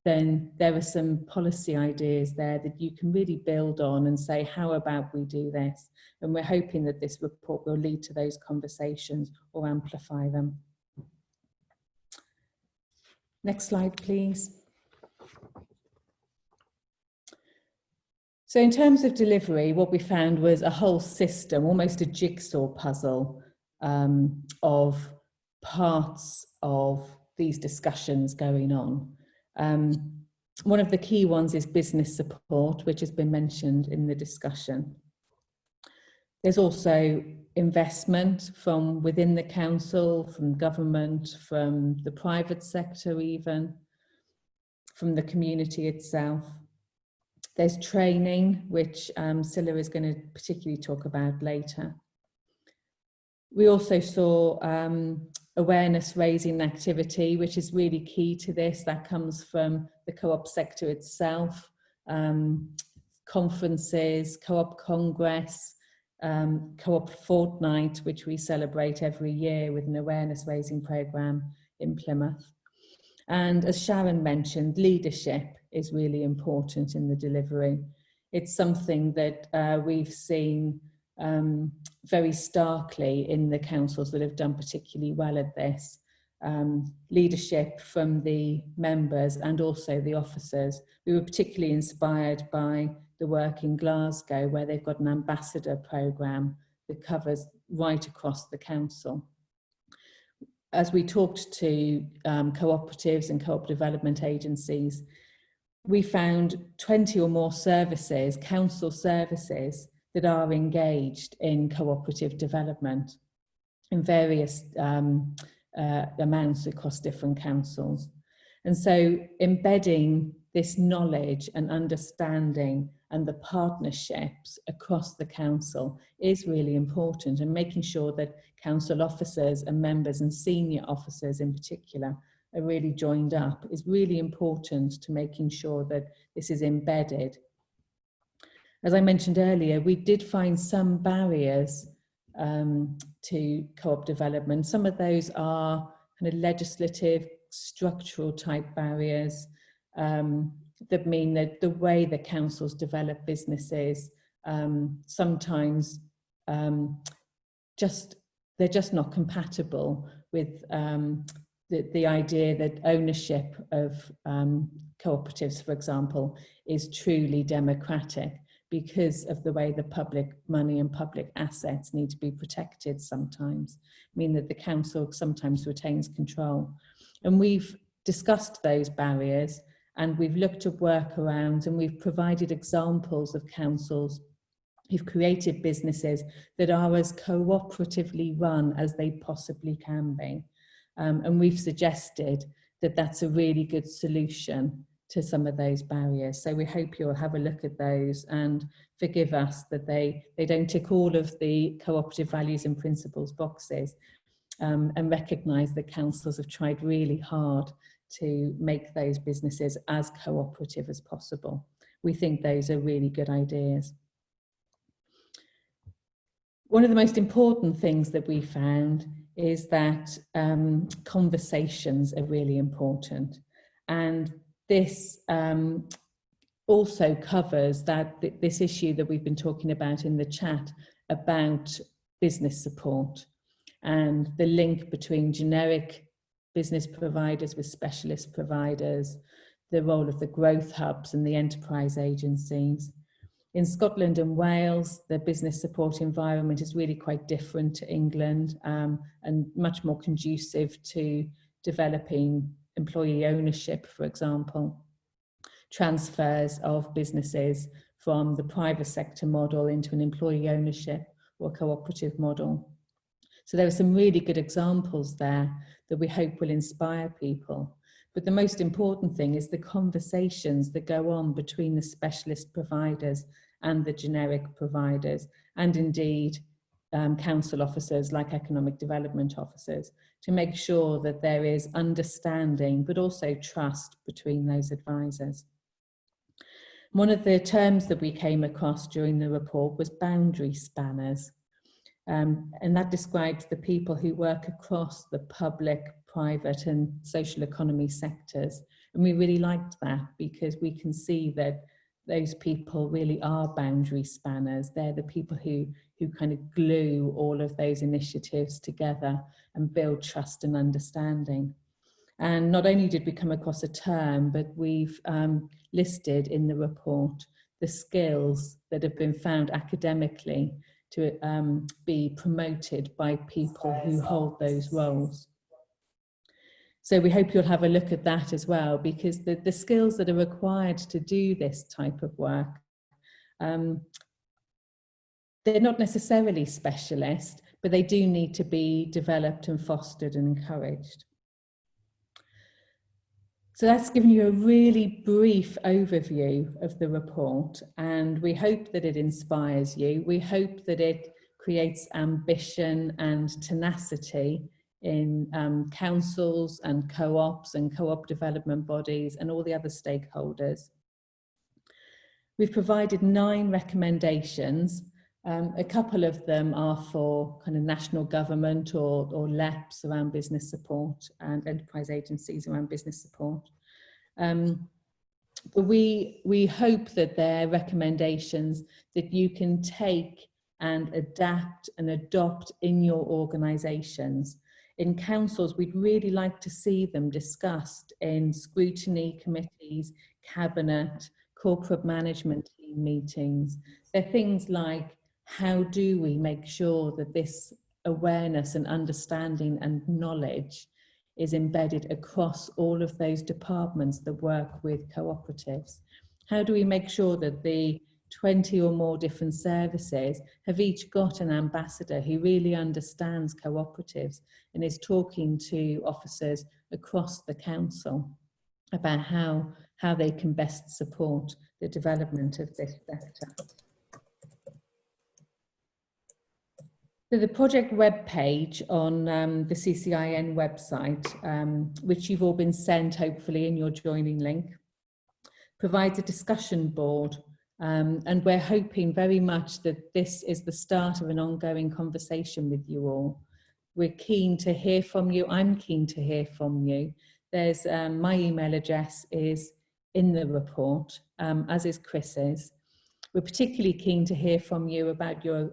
then there are some policy ideas there that you can really build on and say, how about we do this? And we're hoping that this report will lead to those conversations or amplify them. Next slide, please. So in terms of delivery, what we found was a whole system, almost a jigsaw puzzle of parts of these discussions going on. One of the key ones is business support, which has been mentioned in the discussion. There's also investment from within the council, from government, from the private sector even, from the community itself. There's training, which Cilla is going to particularly talk about later. We also saw awareness raising activity, which is really key to this. That comes from the co-op sector itself, conferences, co-op congress, co-op fortnight, which we celebrate every year with an awareness raising programme in Plymouth. And as Sharon mentioned, leadership is really important in the delivery. It's something that we've seen very starkly in the councils that have done particularly well at this. Leadership from the members and also the officers. We were particularly inspired by the work in Glasgow, where they've got an ambassador programme that covers right across the council. As we talked to cooperatives and co-op development agencies, we found 20 or more services, council services, that are engaged in cooperative development in various amounts across different councils. And so embedding this knowledge and understanding and the partnerships across the council is really important, and making sure that council officers and members and senior officers in particular are really joined up is really important to making sure that this is embedded. As I mentioned earlier, we did find some barriers to co-op development. Some of those are kind of legislative, structural type barriers that mean that the way that councils develop businesses sometimes they're just not compatible with the idea that ownership of cooperatives, for example, is truly democratic, because of the way the public money and public assets need to be protected sometimes, mean that the council sometimes retains control. And we've discussed those barriers, and we've looked at workarounds, and we've provided examples of councils who've created businesses that are as cooperatively run as they possibly can be. And we've suggested that that's a really good solution to some of those barriers. So we hope you'll have a look at those and forgive us that they don't tick all of the cooperative values and principles boxes, and recognise that councils have tried really hard to make those businesses as cooperative as possible. We think those are really good ideas. One of the most important things that we found is that conversations are really important, and this also covers this issue that we've been talking about in the chat about business support and the link between generic business providers with specialist providers, the role of the growth hubs and the enterprise agencies. In Scotland and Wales, the business support environment is really quite different to England, and much more conducive to developing employee ownership, for example, transfers of businesses from the private sector model into an employee ownership or cooperative model. So there are some really good examples there that we hope will inspire people. But the most important thing is the conversations that go on between the specialist providers and the generic providers, and indeed council officers like economic development officers, to make sure that there is understanding but also trust between those advisors. One of the terms that we came across during the report was boundary spanners, and that describes the people who work across the public, private and social economy sectors. And we really liked that, because we can see that those people really are boundary spanners. They're the people who kind of glue all of those initiatives together and build trust and understanding. And not only did we come across a term, but we've listed in the report the skills that have been found academically to be promoted by people who hold those roles. So we hope you'll have a look at that as well, because the skills that are required to do this type of work, they're not necessarily specialist, but they do need to be developed and fostered and encouraged. So that's given you a really brief overview of the report, and we hope that it inspires you. We hope that it creates ambition and tenacity in councils and co-ops and co-op development bodies and all the other stakeholders. We've provided 9 recommendations. A couple of them are for kind of national government or LEPs around business support and enterprise agencies around business support. But we hope that they're recommendations that you can take and adapt and adopt in your organisations. In councils, we'd really like to see them discussed in scrutiny committees, cabinet, corporate management team meetings. They're things like, how do we make sure that this awareness and understanding and knowledge is embedded across all of those departments that work with cooperatives? How do we make sure that the 20 or more different services have each got an ambassador who really understands cooperatives and is talking to officers across the council about how they can best support the development of this sector? So the project webpage on the CCIN website, which you've all been sent hopefully in your joining link, provides a discussion board, and we're hoping very much that this is the start of an ongoing conversation with you all. We're keen to hear from you. I'm keen to hear from you. There's my email address is in the report, as is Chris's. We're particularly keen to hear from you about your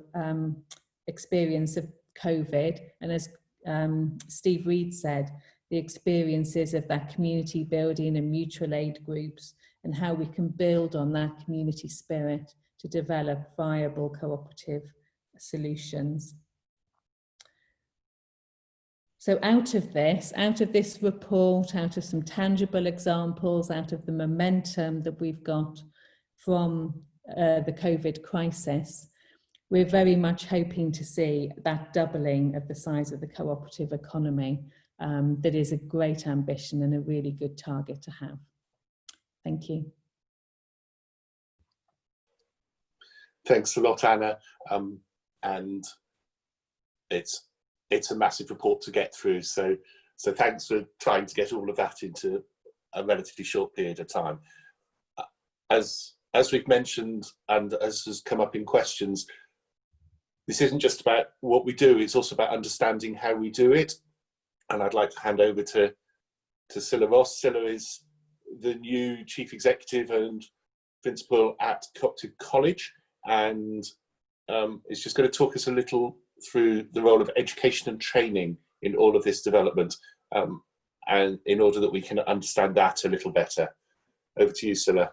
experience of COVID, and as Steve Reed said, the experiences of that community building and mutual aid groups, and how we can build on that community spirit to develop viable cooperative solutions. So out of this report, out of some tangible examples, out of the momentum that we've got from the COVID crisis, we're very much hoping to see that doubling of the size of the cooperative economy. That is a great ambition and a really good target to have. Thank you. Thanks a lot, Anna. And it's a massive report to get through. So thanks for trying to get all of that into a relatively short period of time. As we've mentioned, and as has come up in questions, this isn't just about what we do, it's also about understanding how we do it. And I'd like to hand over to Cilla Ross. Cilla is the new Chief Executive and Principal at Cooperative College, and is just going to talk us a little through the role of education and training in all of this development, and in order that we can understand that a little better. Over to you, Cilla.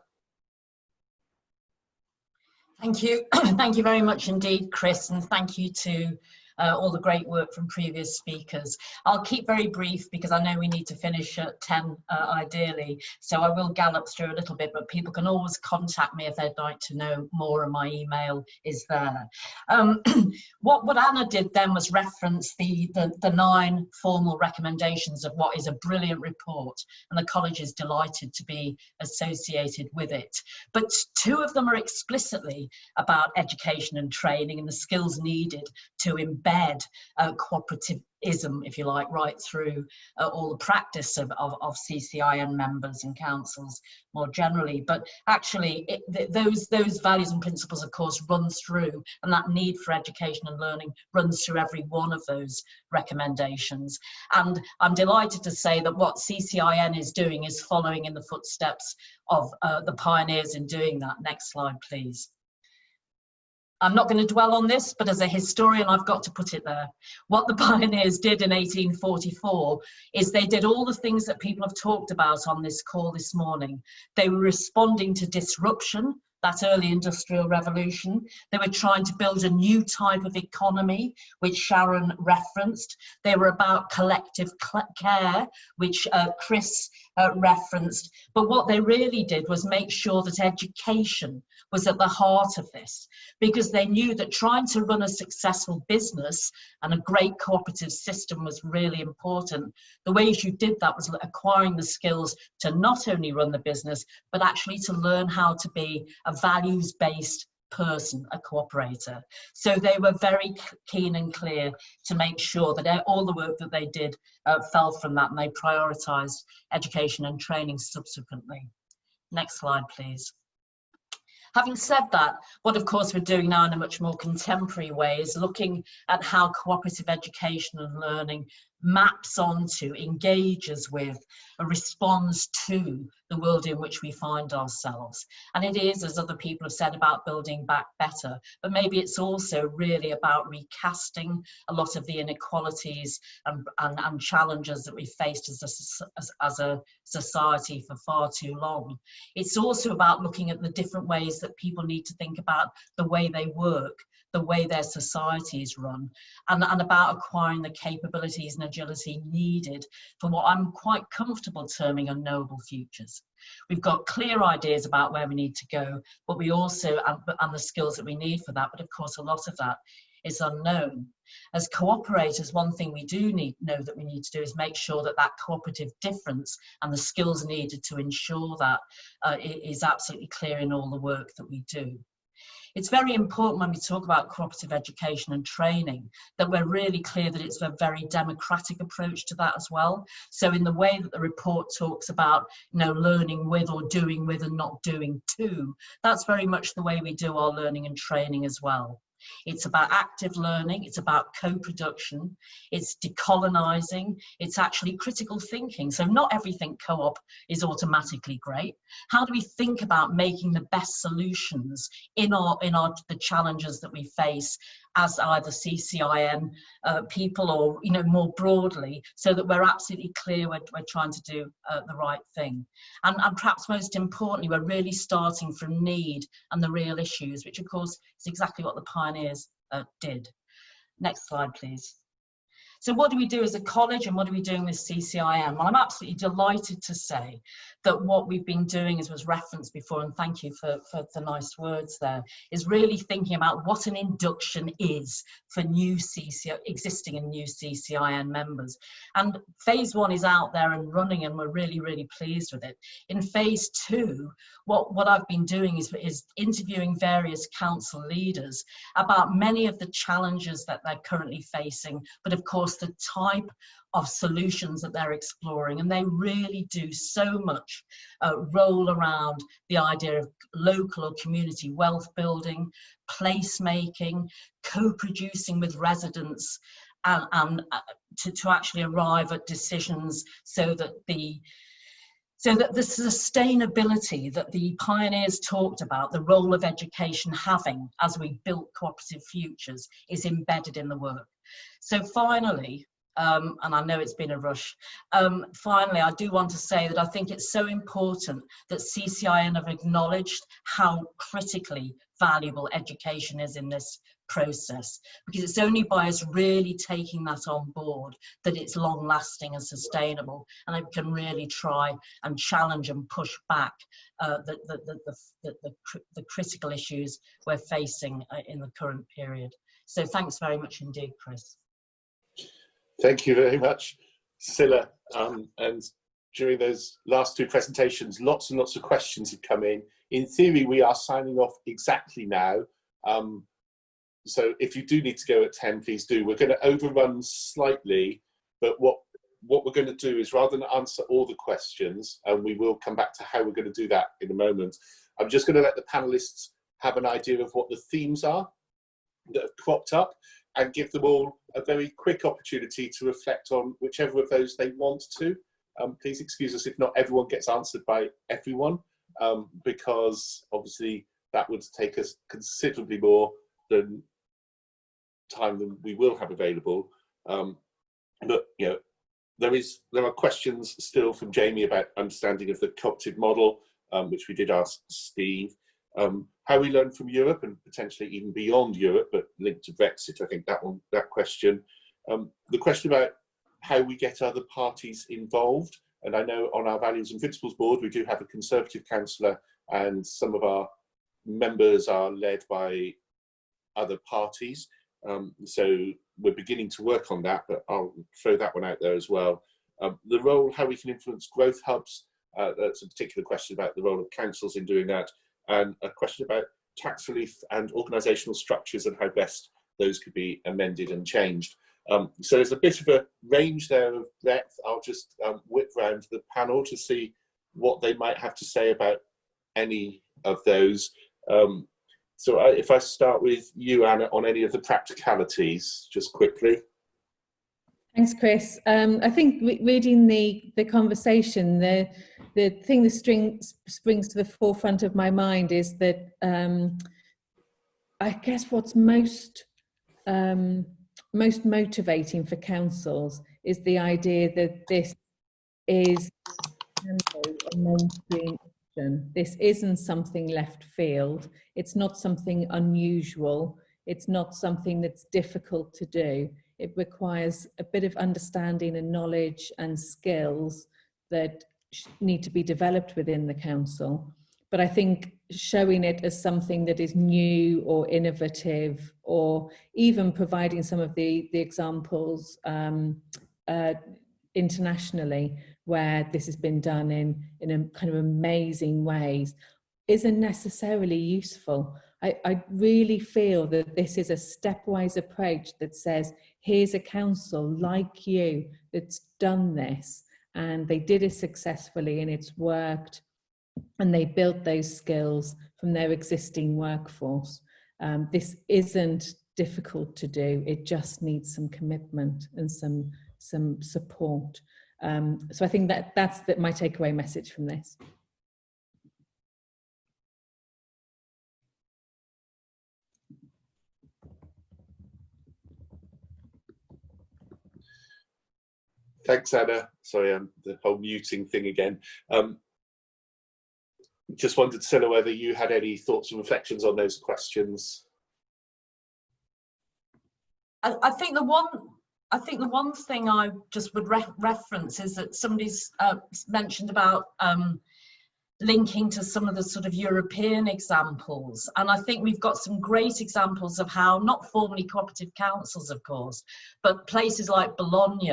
Thank you. Thank you very much indeed, Chris, and thank you to all the great work from previous speakers. I'll keep very brief because I know we need to finish at 10 ideally, so I will gallop through a little bit, but people can always contact me if they'd like to know more, and my email is there. What Anna did then was reference the 9 formal recommendations of what is a brilliant report, and the college is delighted to be associated with it. But 2 of them are explicitly about education and training and the skills needed to embed cooperativism, if you like, right through all the practice of CCIN members and councils more generally. But actually, those values and principles, of course, run through, and that need for education and learning runs through every one of those recommendations. And I'm delighted to say that what CCIN is doing is following in the footsteps of the pioneers in doing that. Next slide, please. I'm not going to dwell on this, but as a historian, I've got to put it there. What the pioneers did in 1844 is they did all the things that people have talked about on this call this morning. They were responding to disruption, that early industrial revolution. They were trying to build a new type of economy, which Sharon referenced. They were about collective care, which Chris referenced. But what they really did was make sure that education was at the heart of this, because they knew that trying to run a successful business and a great cooperative system was really important. The ways you did that was acquiring the skills to not only run the business, but actually to learn how to be a values-based person, a cooperator. So they were very keen and clear to make sure that all the work that they did fell from that, and they prioritised education and training subsequently. Next slide, please. Having said that, what of course we're doing now in a much more contemporary way is looking at how cooperative education and learning maps onto, engages with, responds to the world in which we find ourselves. And it is, as other people have said, about building back better, but maybe it's also really about recasting a lot of the inequalities and challenges that we've faced as a society for far too long. It's also about looking at the different ways that people need to think about the way they work, the way their societies run, and about acquiring the capabilities and agility needed for what I'm quite comfortable terming unknowable futures. We've got clear ideas about where we need to go, but we also, and the skills that we need for that, but of course a lot of that is unknown. As cooperators, one thing we do know that we need to do is make sure that that cooperative difference and the skills needed to ensure that is absolutely clear in all the work that we do. It's very important when we talk about cooperative education and training that we're really clear that it's a very democratic approach to that as well. So in the way that the report talks about, you know, learning with or doing with and not doing to, that's very much the way we do our learning and training as well. It's about active learning, it's about co-production, it's decolonising, it's actually critical thinking. So not everything co-op is automatically great. How do we think about making the best solutions in the challenges that we face as either CCIN people or, you know, more broadly, so that we're absolutely clear we're trying to do the right thing. And perhaps most importantly, we're really starting from need and the real issues, which of course is exactly what the pioneers did. Next slide, please. So what do we do as a college and what are we doing with CCIN? Well, I'm absolutely delighted to say that what we've been doing, as was referenced before, and thank you for the nice words there, is really thinking about what an induction is for new existing and new CCIN members. And phase 1 is out there and running, and we're really, really pleased with it. In phase 2, what I've been doing is interviewing various council leaders about many of the challenges that they're currently facing, but of course the type of solutions that they're exploring, and they really do so much roll around the idea of local or community wealth building, placemaking, co-producing with residents, and to actually arrive at decisions so that the sustainability that the pioneers talked about, the role of education having as we built cooperative futures, is embedded in the work. So finally, and I know it's been a rush, finally I do want to say that I think it's so important that CCIN have acknowledged how critically valuable education is in this process, because it's only by us really taking that on board that it's long lasting and sustainable, and it can really try and challenge and push back the critical issues we're facing in the current period. So thanks very much indeed, Chris. Thank you very much, Cilla. And during those last 2 presentations, lots and lots of questions have come in. In theory, we are signing off exactly now. So if you do need to go at 10, please do. We're going to overrun slightly, but what we're going to do is, rather than answer all the questions, and we will come back to how we're going to do that in a moment, I'm just going to let the panelists have an idea of what the themes are that have cropped up, and give them all a very quick opportunity to reflect on whichever of those they want to. Please excuse us if not everyone gets answered by everyone, because obviously that would take us considerably more than time than we will have available. But you know, there are questions still from Jamie about understanding of the cooperative model, which we did ask Steve. How we learn from Europe and potentially even beyond Europe, but linked to Brexit, I think that question. The question about how we get other parties involved, and I know on our Values and Principles Board we do have a Conservative councillor, and some of our members are led by other parties. So we're beginning to work on that, but I'll throw that one out there as well. The role, how we can influence growth hubs, that's a particular question about the role of councils in doing that, and a question about tax relief and organisational structures and how best those could be amended and changed. So there's a bit of a range there of breadth. I'll just whip round the panel to see what they might have to say about any of those. So if I start with you, Anna, on any of the practicalities, just quickly. Thanks, Chris. I think reading the conversation, the thing that springs to the forefront of my mind is that I guess what's most motivating for councils is the idea that this is a mainstream option. This isn't something left field. It's not something unusual. It's not something that's difficult to do. It requires a bit of understanding and knowledge and skills that need to be developed within the council. But I think showing it as something that is new or innovative, or even providing some of the examples internationally where this has been done in a kind of amazing ways, isn't necessarily useful. I really feel that this is a stepwise approach that says, here's a council like you that's done this, and they did it successfully and it's worked, and they built those skills from their existing workforce. This isn't difficult to do. It just needs some commitment and some support. So I think that's my takeaway message from this. Thanks, Anna. Sorry, the whole muting thing again. Just wondered, Cilla, whether you had any thoughts and reflections on those questions. I think the one thing I just would reference is that somebody's mentioned about linking to some of the sort of European examples, and I think we've got some great examples of how, not formally cooperative councils of course, but places like Bologna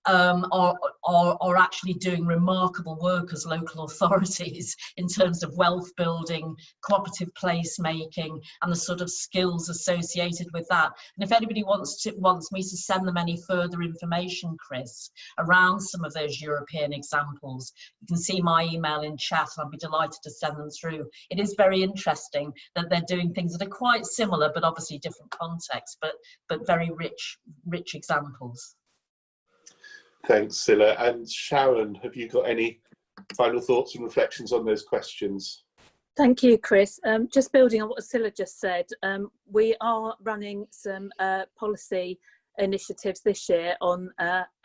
are actually doing remarkable work as local authorities in terms of wealth building, cooperative placemaking, and the sort of skills associated with that. And if anybody wants me to send them any further information, Chris, around some of those European examples, you can see my email in chat. I'd be delighted to send them through. It is very interesting that they're doing things that are quite similar, but obviously different contexts, but very rich examples. Thanks, Cilla. And Sharon, have you got any final thoughts and reflections on those questions? Thank you, Chris. Just building on what Cilla just said, we are running some policy initiatives this year on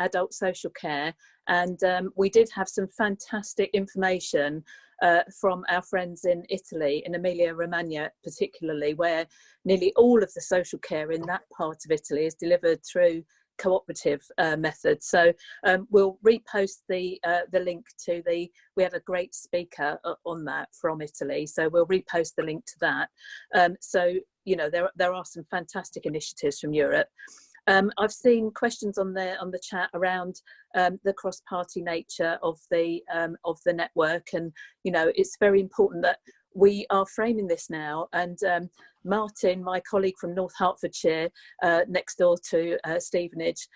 adult social care, and we did have some fantastic information from our friends in Italy, in Emilia-Romagna particularly, where nearly all of the social care in that part of Italy is delivered through cooperative methods. So we'll repost the link to we have a great speaker on that from Italy, so we'll repost the link to that. So you know, there are some fantastic initiatives from Europe. I've seen questions on the chat around the cross-party nature of the network, and you know, it's very important that we are framing this now. And Martin, my colleague from North Hertfordshire, next door to Stevenage,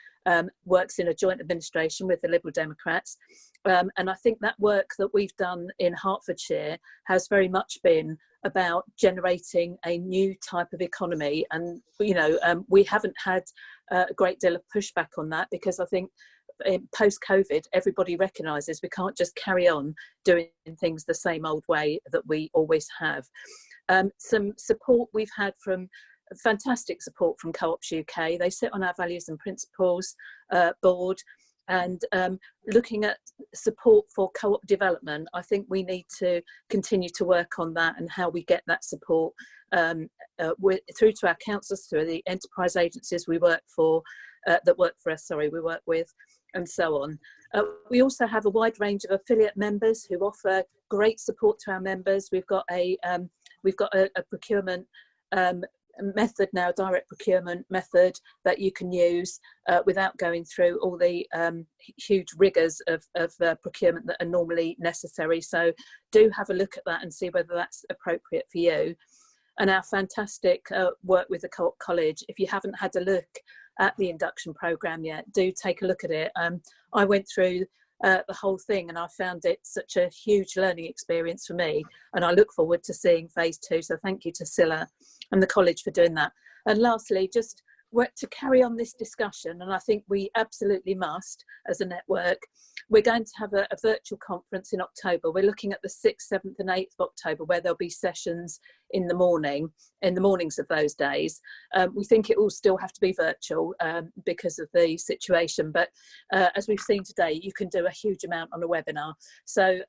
works in a joint administration with the Liberal Democrats. And I think that work that we've done in Hertfordshire has very much been about generating a new type of economy. And, you know, we haven't had a great deal of pushback on that, because I think in post-COVID, everybody recognises we can't just carry on doing things the same old way that we always have. Some support we've had from fantastic support from Co-ops UK. They sit on our values and principles board, and looking at support for co-op development, I think we need to continue to work on that and how we get that support through to our councils, through the enterprise agencies we work for, that work for us, we work with, and so on. We also have a wide range of affiliate members who offer great support to our members. We've got a procurement method now, direct procurement method that you can use without going through all the huge rigours of procurement that are normally necessary. So do have a look at that and see whether that's appropriate for you. and our fantastic work with the Co-op College. If you haven't had a look at the induction programme yet, do take a look at it. I went through the whole thing and I found it such a huge learning experience for me, and I look forward to seeing phase 2. So thank you to Cilla and the college for doing that. And lastly, just to carry on this discussion, and I think we absolutely must as a network, we're going to have a virtual conference in October. We're looking at the 6th, 7th and 8th of October, where there'll be sessions in the mornings of those days. We think it will still have to be virtual because of the situation, but as we've seen today, you can do a huge amount on a webinar. So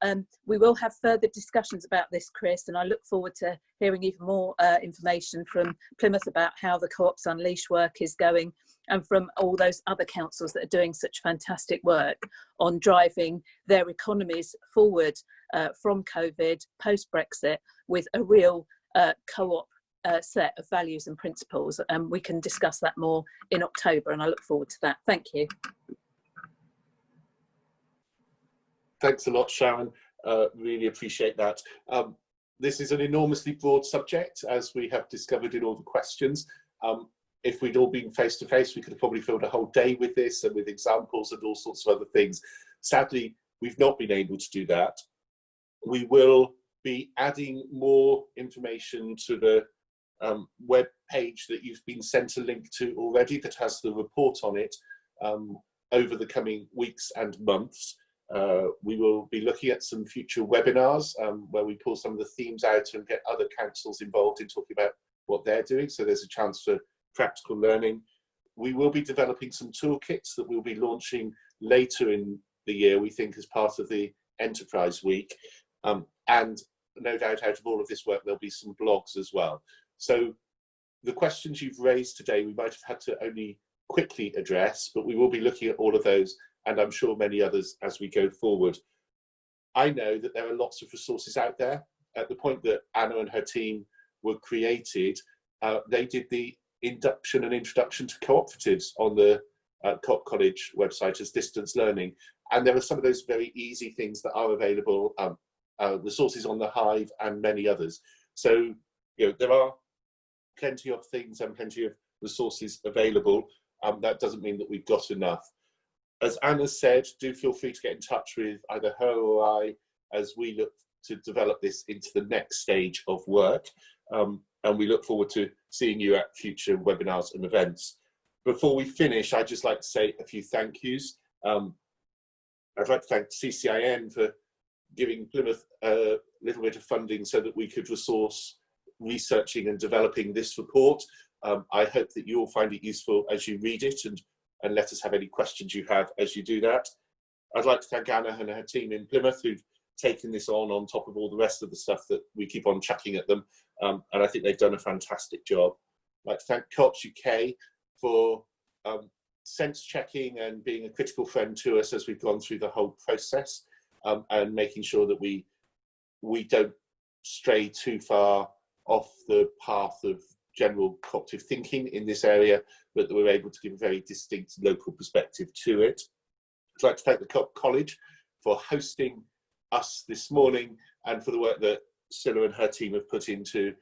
we will have further discussions about this, Chris, and I look forward to hearing even more information from Plymouth about how the Co-ops Unleashed work is going, and from all those other councils that are doing such fantastic work on driving their economies forward from COVID, post-Brexit, with a real co-op set of values and principles. And we can discuss that more in October, and I look forward to that. Thank you. Thanks a lot, Sharon. Really appreciate that. This is an enormously broad subject, as we have discovered in all the questions. If we'd all been face to face, we could have probably filled a whole day with this and with examples and all sorts of other things. Sadly, we've not been able to do that. We will be adding more information to the web page that you've been sent a link to already that has the report on it over the coming weeks and months. We will be looking at some future webinars where we pull some of the themes out and get other councils involved in talking about what they're doing, so there's a chance for practical learning. We will be developing some toolkits that we'll be launching later in the year, we think, as part of the Enterprise Week. And no doubt out of all of this work, there'll be some blogs as well. So the questions you've raised today, we might have had to only quickly address, but we will be looking at all of those, and I'm sure many others as we go forward. I know that there are lots of resources out there. At the point that Anna and her team were created, they did the induction and introduction to cooperatives on the Co-op College website as distance learning, and there are some of those very easy things that are available, resources on the Hive and many others. So there are plenty of things and plenty of resources available. That doesn't mean that we've got enough. As Anna said, do feel free to get in touch with either her or I as we look to develop this into the next stage of work. And we look forward to seeing you at future webinars and events. Before we finish, I'd just like to say a few thank yous. I'd like to thank CCIN for giving Plymouth a little bit of funding so that we could resource researching and developing this report. I hope that you all find it useful as you read it, and let us have any questions you have as you do that. I'd like to thank Anna and her team in Plymouth who've taken this on top of all the rest of the stuff that we keep on chucking at them. And I think they've done a fantastic job. I'd like to thank Coops UK for sense checking and being a critical friend to us as we've gone through the whole process, and making sure that we don't stray too far off the path of general cooperative thinking in this area, but that we're able to give a very distinct local perspective to it. I'd like to thank the Co-op College for hosting us this morning and for the work that Cilla and her team have put into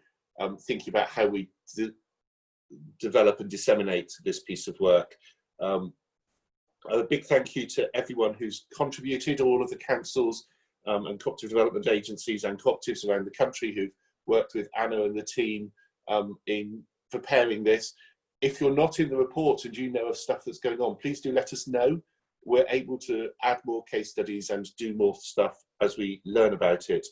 thinking about how we develop and disseminate this piece of work. A big thank you to everyone who's contributed, all of the councils and cooperative development agencies and cooperatives around the country who've worked with Anna and the team in preparing this. If you're not in the report and you know of stuff that's going on, please do let us know. We're able to add more case studies and do more stuff as we learn about it.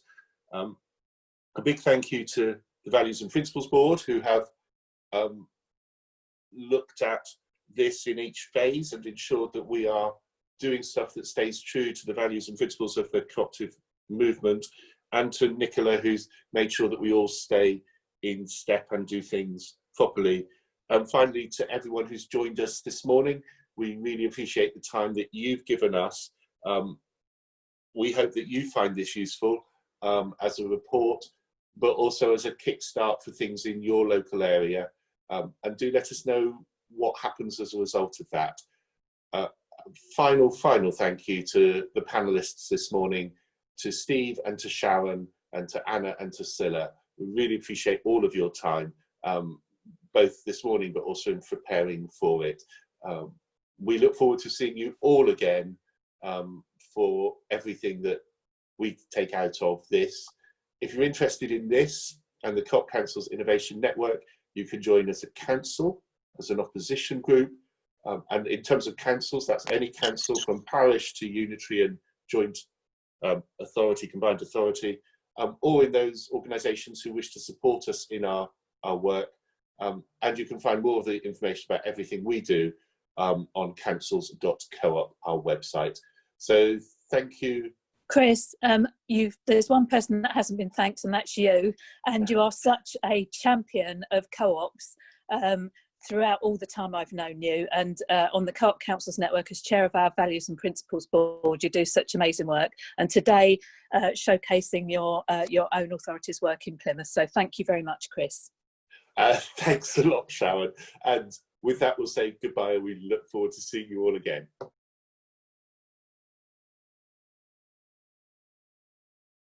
A big thank you to the Values and Principles Board, who have looked at this in each phase and ensured that we are doing stuff that stays true to the values and principles of the cooperative movement, and to Nicola, who's made sure that we all stay in step and do things properly. And finally, to everyone who's joined us this morning, we really appreciate the time that you've given us. We hope that you find this useful as a report, but also as a kickstart for things in your local area. And do let us know what happens as a result of that. Final thank you to the panelists this morning, to Steve and to Sharon and to Anna and to Cilla. We really appreciate all of your time, both this morning but also in preparing for it. We look forward to seeing you all again for everything that we take out of this. If you're interested in this and the Co-op Council's Innovation Network, you can join us at council as an opposition group. And in terms of councils, that's any council from parish to unitary and joint authority, combined authority, or in those organisations who wish to support us in our work. And you can find more of the information about everything we do on councils.coop, our website. So thank you. Chris, there's one person that hasn't been thanked, and that's you. And you are such a champion of co-ops throughout all the time I've known you. And on the Co-op Councils Network, as chair of our Values and Principles Board, you do such amazing work. And today, showcasing your own authority's work in Plymouth. So thank you very much, Chris. Thanks a lot, Sharon. And with that, we'll say goodbye. We look forward to seeing you all again.